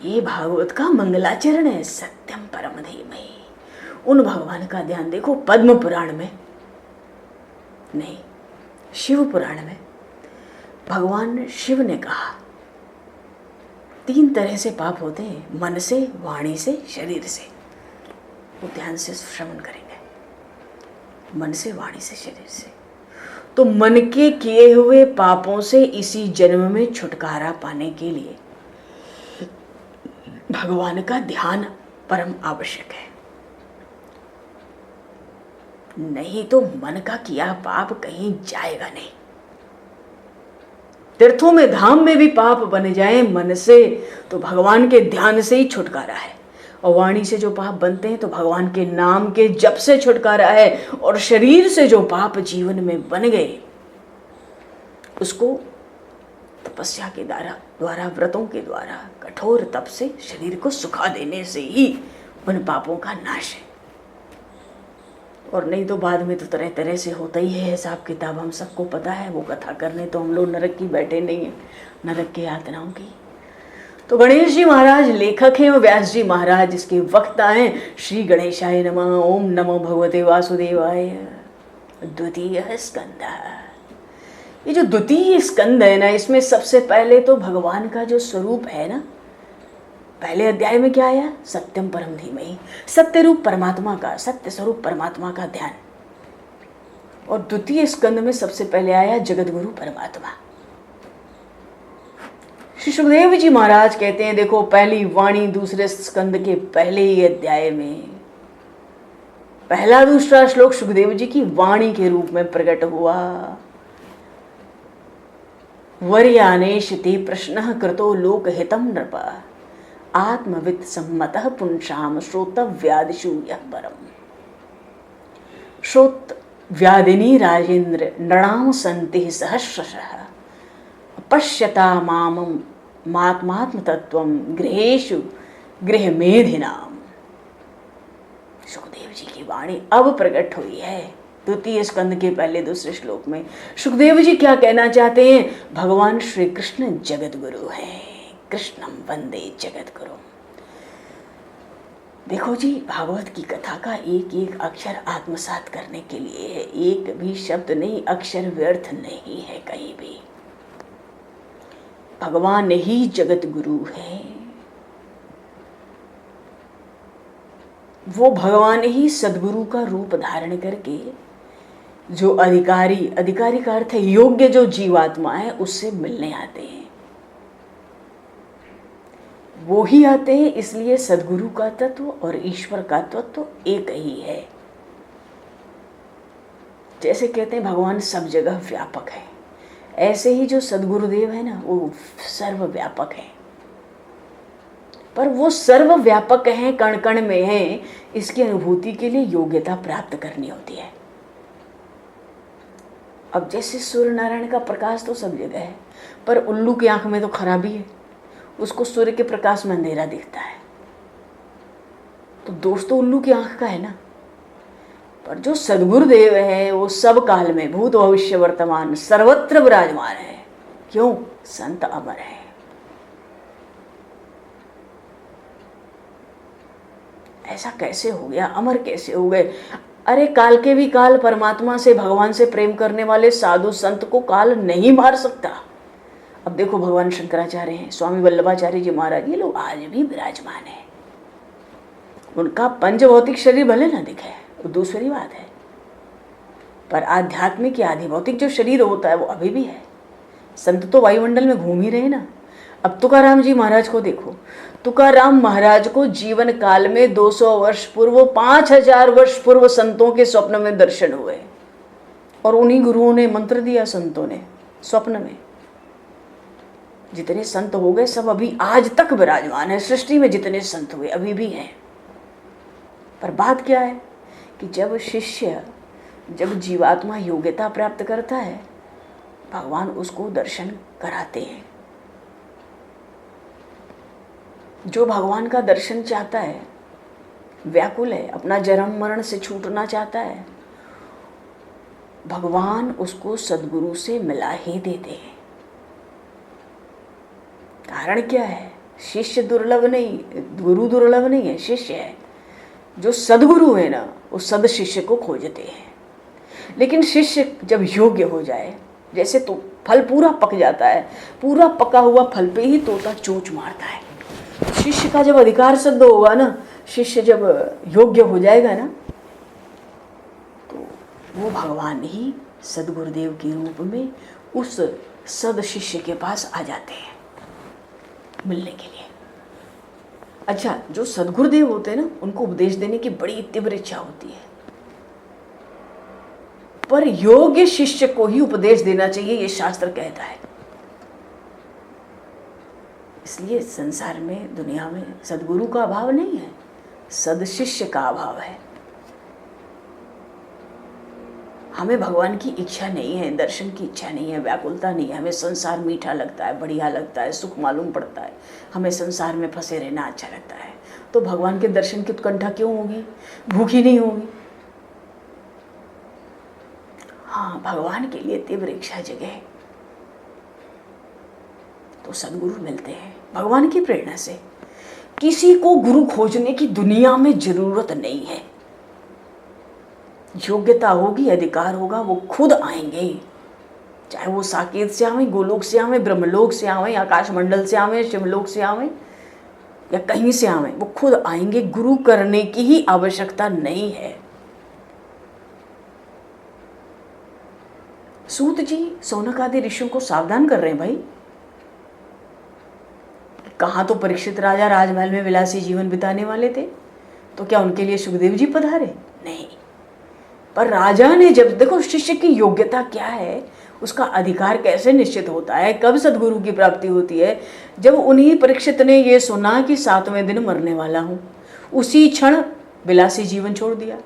ये भागवत का मंगलाचरण है, सत्यम परम धीमहि। उन भगवान का ध्यान देखो। पद्म पुराण में नहीं, शिव पुराण में भगवान शिव ने कहा 3 तरह से पाप होते हैं, मन से, वाणी से, शरीर से। वो ध्यान से श्रवण करेंगे। मन से, वाणी से, शरीर से। तो मन के किए हुए पापों से इसी जन्म में छुटकारा पाने के लिए भगवान का ध्यान परम आवश्यक है। नहीं तो मन का किया पाप कहीं जाएगा नहीं। तीर्थों में, धाम में भी पाप बन जाए मन से, तो भगवान के ध्यान से ही छुटकारा है। और वाणी से जो पाप बनते हैं तो भगवान के नाम के जप से छुटकारा है, और शरीर से जो पाप जीवन में बन गए उसको तपस्या के द्वारा व्रतों के द्वारा कठोर तप से शरीर को सुखा देने से ही उन पापों का नाश है। और नहीं तो बाद में तो तरह तरह से होता ही है हिसाब किताब, हम सबको पता है। वो कथा करने तो हम लोग नरक की बैठे नहीं हैं, नरक के यातनाओं की। तो गणेश जी महाराज लेखक हैं और व्यास जी महाराज इसके वक्ता हैं। श्री गणेशाय नमः। ओम नमो भगवते वासुदेवाय। द्वितीय स्कंद। ये जो द्वितीय स्कंद है ना, इसमें सबसे पहले तो भगवान का जो स्वरूप है ना, पहले अध्याय में क्या आया? सत्यम परम धीमहि, सत्य रूप परमात्मा का, सत्य स्वरूप परमात्मा का ध्यान। और द्वितीय स्कंद में सबसे पहले आया जगत गुरु परमात्मा। श्री सुखदेव जी महाराज कहते हैं, देखो पहली वाणी दूसरे स्कंद के पहले ही अध्याय में पहला दूसरा श्लोक सुखदेव जी की वाणी के रूप में प्रकट हुआ। वर्यानेश ते प्रश्न कृतो लोकहितम नृप, आत्मवित् सम्मतः पुंसाम श्रोतव्यादिषु यः परम्। श्रोत व्यादिनी राजेंद्र नृणां सन्ति सहस्रशः, पश्यता मामं मात्मात्म तत्वं गृहेषु गृहमेधिनाम। सुखदेव जी की वाणी अब प्रकट हुई है द्वितीय स्कंद के पहले दूसरे श्लोक में। सुखदेव जी क्या कहना चाहते हैं? भगवान श्री कृष्ण जगत गुरु हैं। कृष्णम वंदे जगत गुरु। देखो जी, भागवत की कथा का एक एक अक्षर आत्मसात करने के लिए है। एक भी शब्द नहीं, अक्षर व्यर्थ नहीं है कहीं भी। भगवान ही जगत गुरु है। वो भगवान ही सद्गुरु का रूप धारण करके जो अधिकारी का अर्थ है योग्य जो जीवात्मा है, उससे मिलने आते हैं। वो ही आते हैं, इसलिए सद्गुरु का तत्व और ईश्वर का तत्व एक ही है। जैसे कहते हैं भगवान सब जगह व्यापक है, ऐसे ही जो सद्गुरुदेव है ना, वो सर्वव्यापक है। पर वो सर्वव्यापक हैं, कण कण में हैं, इसकी अनुभूति के लिए योग्यता प्राप्त करनी होती है। अब जैसे सूर्य नारायण का प्रकाश तो सब जगह है, पर उल्लू की आंख में तो खराबी है, उसको सूर्य के प्रकाश में अंधेरा दिखता है। तो दोष तो उल्लू की आंख का है ना। पर जो सद्गुरुदेव है वो सब काल में भूत भविष्य वर्तमान सर्वत्र विराजमान है। क्यों? संत अमर है। ऐसा कैसे हो गया? अमर कैसे हो गए? अरे काल के भी काल परमात्मा से, भगवान से प्रेम करने वाले साधु संत को काल नहीं मार सकता। अब देखो भगवान शंकराचार्य हैं, स्वामी वल्लभाचार्य जी महाराज, ये लोग आज भी विराजमान है। उनका पंच भौतिक शरीर भले ना दिखे, वो दूसरी बात है, पर आध्यात्मिक या आधि भौतिक जो शरीर होता है वो अभी भी है। संत तो वायुमंडल में घूम ही रहे ना। अब तुकाराम जी महाराज को देखो, तुकाराम महाराज को जीवन काल में 200 वर्ष पूर्व, 5000 वर्ष पूर्व संतों के स्वप्न में दर्शन हुए, और उन्हीं गुरुओं ने मंत्र दिया संतों ने स्वप्न में। जितने संत हो गए सब अभी आज तक विराजमान है। सृष्टि में जितने संत हुए अभी भी हैं। पर बात क्या है कि जब शिष्य, जब जीवात्मा योग्यता प्राप्त करता है, भगवान उसको दर्शन कराते हैं। जो भगवान का दर्शन चाहता है, व्याकुल है, अपना जन्म मरण से छूटना चाहता है, भगवान उसको सद्गुरु से मिला ही देते हैं। कारण क्या है? शिष्य दुर्लभ नहीं, गुरु दुर्लभ नहीं है, शिष्य है। जो सद्गुरु है ना, वो सद शिष्य को खोजते हैं। लेकिन शिष्य जब योग्य हो जाए, जैसे तो फल पूरा पक जाता है, पूरा पका हुआ फल पे ही तोता चोंच मारता है। शिष्य का जब अधिकार सिद्ध होगा ना, शिष्य जब योग्य हो जाएगा ना, तो वो भगवान ही सद्गुरुदेव के रूप में उस सद शिष्य के पास आ जाते हैं मिलने के लिए। अच्छा, जो सद्गुरुदेव होते हैं ना, उनको उपदेश देने की बड़ी तीव्र इच्छा होती है, पर योग्य शिष्य को ही उपदेश देना चाहिए, ये शास्त्र कहता है। इसलिए संसार में, दुनिया में सद्गुरु का अभाव नहीं है। सदशिष्य का अभाव है। हमें भगवान की इच्छा नहीं है, दर्शन की इच्छा नहीं है, व्याकुलता नहीं है। हमें संसार मीठा लगता है, बढ़िया लगता है, सुख मालूम पड़ता है, हमें संसार में फंसे रहना अच्छा लगता है। तो भगवान के दर्शन की उत्कंठा क्यों होगी? भूख ही नहीं होगी। हाँ, भगवान के लिए तीव्र इच्छा जगह तो सदगुरु मिलते हैं भगवान की प्रेरणा से। किसी को गुरु खोजने की दुनिया में जरूरत नहीं है। योग्यता होगी, अधिकार होगा, वो खुद आएंगे। चाहे वो साकेत से आवे, गोलोक से आवे, ब्रह्मलोक से आवे, आकाश मंडल से आवे, शिवलोक से आवे, या कहीं से आवे, वो खुद आएंगे। गुरु करने की ही आवश्यकता नहीं है। सूत जी सौनक आदि ऋषियों को सावधान कर रहे हैं भाई। कहाँ तो परीक्षित राजा राजमहल में विलासी जीवन बिताने वाले थे, तो क्या उनके लिए सुखदेव जी पधारे? नहीं। पर राजा ने जब देखो शिष्य की योग्यता क्या है, उसका अधिकार कैसे निश्चित होता है, कब सदगुरु की प्राप्ति होती है, जब उन्हीं परीक्षित ने ये सुना कि 7वें दिन मरने वाला हूँ, उसी क्षण विलासी जीवन छोड़ दिया,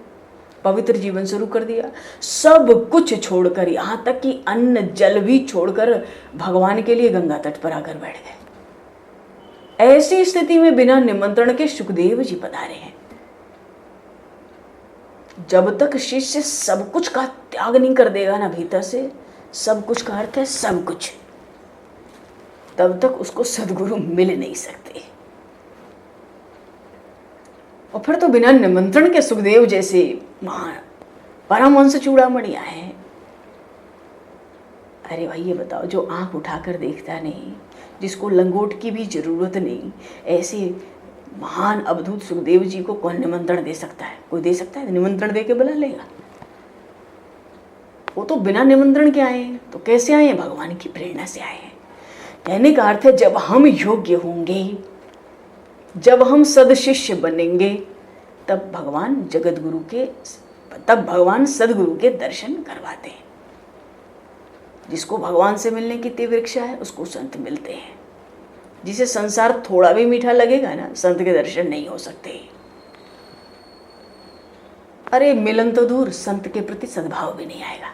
पवित्र जीवन शुरू कर दिया। सब कुछ छोड़कर, यहाँ तक कि अन्न जल भी छोड़कर भगवान के लिए गंगा तट पर आकर बैठ गए। ऐसी स्थिति में बिना निमंत्रण के सुखदेव जी पधारे हैं। जब तक शिष्य सब कुछ का त्याग नहीं कर देगा ना भीतर से, सब कुछ का अर्थ है सब कुछ, तब तक उसको सदगुरु मिल नहीं सकते। और फिर तो बिना निमंत्रण के सुखदेव जैसे महान परमहंस चूड़ामणि आए हैं। अरे भाई ये बताओ, जो आंख उठाकर देखता नहीं, जिसको लंगोट की भी जरूरत नहीं, ऐसे महान अवधूत सुखदेव जी को कौन निमंत्रण दे सकता है? कोई दे सकता है? निमंत्रण दे के बुला लेगा? वो तो बिना निमंत्रण के आए हैं। तो कैसे आए हैं? भगवान की प्रेरणा से आए हैं। कहने का अर्थ है जब हम योग्य होंगे, जब हम सदशिष्य बनेंगे, तब भगवान सदगुरु के दर्शन करवाते हैं। जिसको भगवान से मिलने की तीव्र इच्छा है उसको संत मिलते हैं। जिसे संसार थोड़ा भी मीठा लगेगा ना, संत के दर्शन नहीं हो सकते। अरे मिलन तो दूर, संत के प्रति सद्भाव भी नहीं आएगा।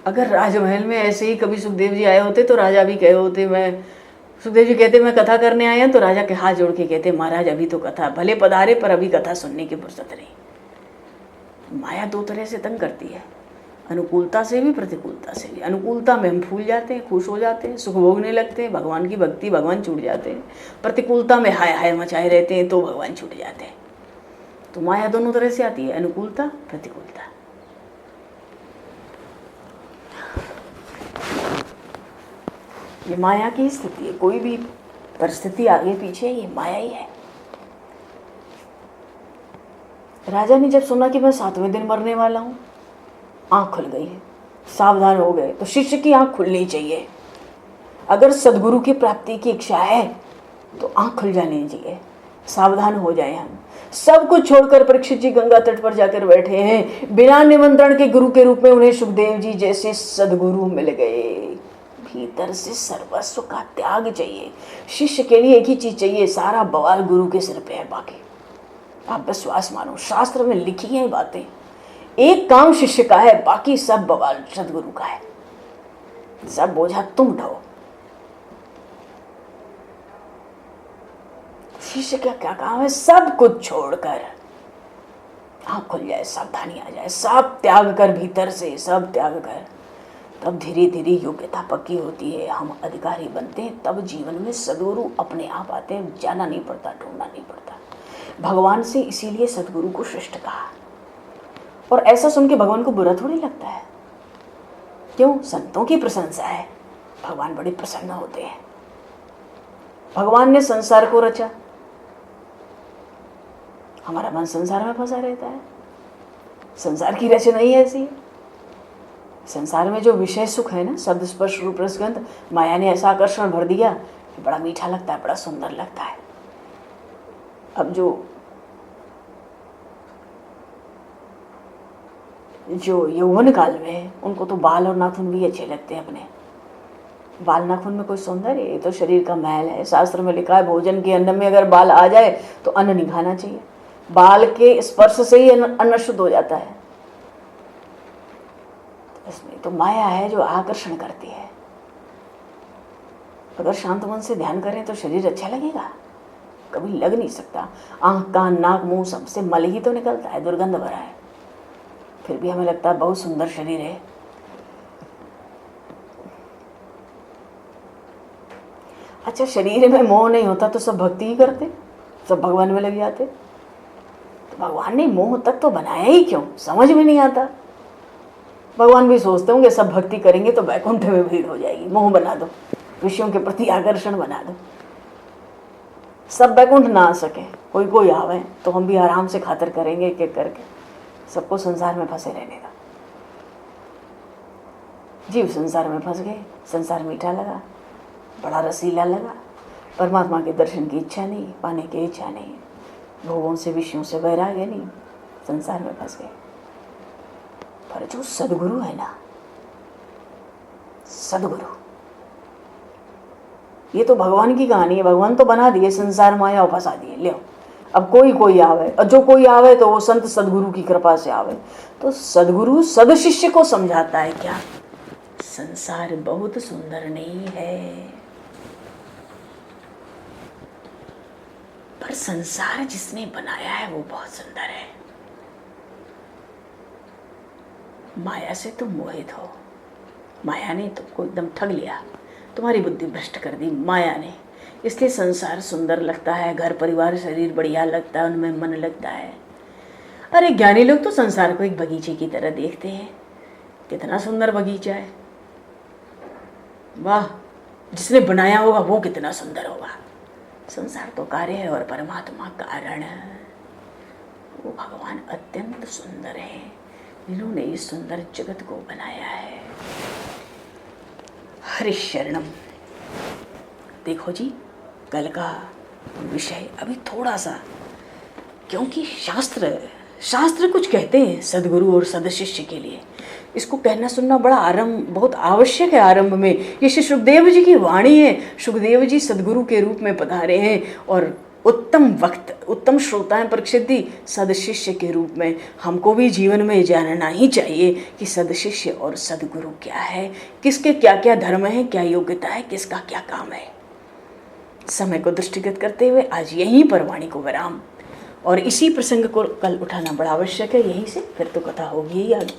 अगर राजमहल में ऐसे ही कभी सुखदेव जी आए होते तो राजा भी कहे होते, सुखदेव जी कहते मैं कथा करने आया, तो राजा के हाथ जोड़ के कहते महाराज अभी तो कथा, भले पधारे पर अभी कथा सुनने की फुर्सत नहीं। माया दो तरह से तंग करती है, अनुकूलता से भी, प्रतिकूलता से भी। अनुकूलता में हम फूल जाते हैं, खुश हो जाते हैं, सुख भोगने लगते हैं, भगवान की भक्ति, भगवान छूट जाते हैं। प्रतिकूलता में हाय हाय मचाए रहते हैं तो भगवान छूट जाते हैं। तो माया दोनों तरह से आती है, अनुकूलता, प्रतिकूलता। ये माया की स्थिति है। कोई भी परिस्थिति आगे पीछे, ये माया ही है। राजा ने जब सुना कि मैं 7वें दिन मरने वाला हूँ, आँख खुल गई है, सावधान हो गए। तो शिष्य की आँख खुलनी चाहिए। अगर सदगुरु की प्राप्ति की इच्छा है तो आँख खुल जानी चाहिए, सावधान हो जाए। हम सब कुछ छोड़कर परीक्षित जी गंगा तट पर जाकर बैठे हैं। बिना निमंत्रण के गुरु के रूप में उन्हें सुखदेव जी जैसे सदगुरु मिल गए। भीतर से सर्वस्व का त्याग चाहिए। शिष्य के लिए एक ही चीज चाहिए, सारा बवाल गुरु के सिर पे है। बाकी आप विश्वास मानो, शास्त्र में लिखी है बातें। एक काम शिष्य का है, बाकी सब बवाल सदगुरु का है। सब बोझा तुम ढो। शिष्य का क्या काम है? सब कुछ छोड़कर आँख खुल जाए, सावधानी आ जाए, सब त्याग कर, भीतर से सब त्याग कर, तब धीरे धीरे योग्यता पक्की होती है। हम अधिकारी बनते हैं, तब जीवन में सदगुरु अपने आप आते हैं। जाना नहीं पड़ता, ढूंढना नहीं पड़ता भगवान से। इसीलिए सदगुरु को श्रेष्ठ कहा। और ऐसा सुन के भगवान को बुरा थोड़ी लगता है। क्यों? संतों की प्रशंसा है, भगवान बड़े प्रसन्न होते हैं। भगवान ने संसार को रचा, हमारा मन संसार में फंसा रहता है। संसार की रचना ही ऐसी है। संसार में जो विषय सुख है ना, शब्द स्पर्श रूप रसगंध, माया ने ऐसा आकर्षण भर दिया कि बड़ा मीठा लगता है, बड़ा सुंदर लगता है। अब जो यौवन काल में है, उनको तो बाल और नाखून भी अच्छे लगते हैं अपने। बाल नाखून में कोई सौंदर्य? ये तो शरीर का मैल है। शास्त्र में लिखा है भोजन के अन्न में अगर बाल आ जाए तो अन्न नहीं खाना चाहिए। बाल के स्पर्श से ही अन्न शुद्ध हो जाता है। इसमें तो माया है जो आकर्षण करती है। अगर शांत मन से ध्यान करें तो शरीर अच्छा लगेगा? कभी लग नहीं सकता। आंख कान नाक मुंह सबसे मल ही तो निकलता है, दुर्गंध भरा है, फिर भी हमें लगता है बहुत सुंदर शरीर है। अच्छा, शरीर में मोह नहीं होता तो सब भक्ति ही करते, सब भगवान में लग जाते। तो भगवान ने मोह तक तो बनाया ही क्यों, समझ में नहीं आता। भगवान भी सोचते होंगे सब भक्ति करेंगे तो वैकुंठ में भीड़ हो जाएगी, मोह बना दो, विषयों के प्रति आकर्षण बना दो, सब वैकुंठ ना आ सके, कोई कोई आवे तो हम भी आराम से खातर करेंगे एक एक करके, सबको संसार में फंसे रहने का। जीव संसार में फंस गए, संसार मीठा लगा, बड़ा रसीला लगा, परमात्मा के दर्शन की इच्छा नहीं, पाने की इच्छा नहीं, भोगों से विषयों से वैराग्य नहीं, संसार में फंस गए। पर जो सदगुरु है ना, सदगुरु, ये तो भगवान की कहानी है। भगवान तो बना दिए संसार माया और फंसा दिए। ले अब कोई आवे, और जो कोई आवे तो वो संत सदगुरु की कृपा से आवे। तो सदगुरु सद शिष्य को समझाता है क्या, संसार बहुत सुंदर नहीं है, पर संसार जिसने बनाया है वो बहुत सुंदर है। माया से तुम मोहित हो, माया ने तुमको एकदम ठग लिया, तुम्हारी बुद्धि भ्रष्ट कर दी माया ने, इसलिए संसार सुंदर लगता है, घर परिवार शरीर बढ़िया लगता है, उनमें मन लगता है। अरे ज्ञानी लोग तो संसार को एक बगीचे की तरह देखते हैं, कितना सुंदर बगीचा है, वाह, जिसने बनाया होगा वो कितना सुंदर होगा। संसार तो कार्य है और परमात्मा कारण है। वो भगवान अत्यंत सुंदर है, जिन्होंने इस सुंदर जगत को बनाया है। हरि शरणम। देखो जी, कल का विषय अभी थोड़ा सा, क्योंकि शास्त्र कुछ कहते हैं सदगुरु और सदशिष्य के लिए, इसको कहना सुनना बड़ा बहुत आवश्यक है। आरंभ में ये श्री सुखदेव जी की वाणी है। सुखदेव जी सदगुरु के रूप में पधारे हैं और उत्तम श्रोता हैं परीक्षित जी, सदशिष्य के रूप में। हमको भी जीवन में जानना ही चाहिए कि सदशिष्य और सदगुरु क्या है, किसके क्या क्या धर्म है, क्या योग्यता है, किसका क्या काम है। समय को दृष्टिगत करते हुए आज यहीं पर वाणी को विराम, और इसी प्रसंग को कल उठाना बड़ा आवश्यक है। यहीं से फिर तो कथा होगी ही आगे,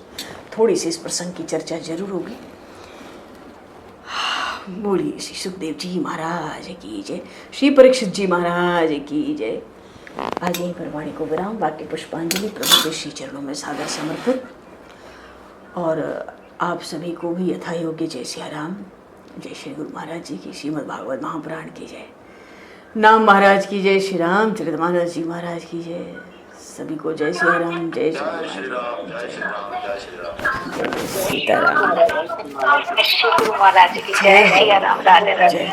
थोड़ी सी इस प्रसंग की चर्चा जरूर होगी। बोलिए श्री सुखदेव जी महाराज की जय, श्री परीक्षित जी महाराज की जय। आज यहीं पर वाणी को विराम, बाकी पुष्पांजलि प्रभु के श्री चरणों में सादर समर्पित। और आप सभी को भी यथा योग्य जय सिया राम, जय श्री गुरु महाराज जी की, श्रीमद् भागवत महापुराण की जय, नाम महाराज की जय, श्री राम चरितमानस जी महाराज की जय। सभी को जय श्री राम, जय श्री राम, जय सीताराम, जय।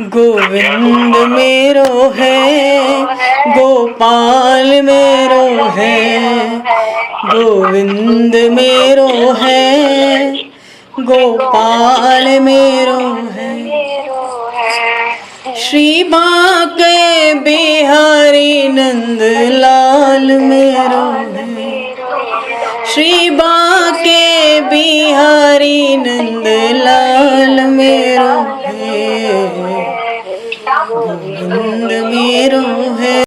गोविंद मेरो है, गोपाल मेरो है, गोविंद मेरो है, गोपाल मेरो है, श्री बांके बिहारी नंद लाल मेरो है, श्री बांके बिहारी नंद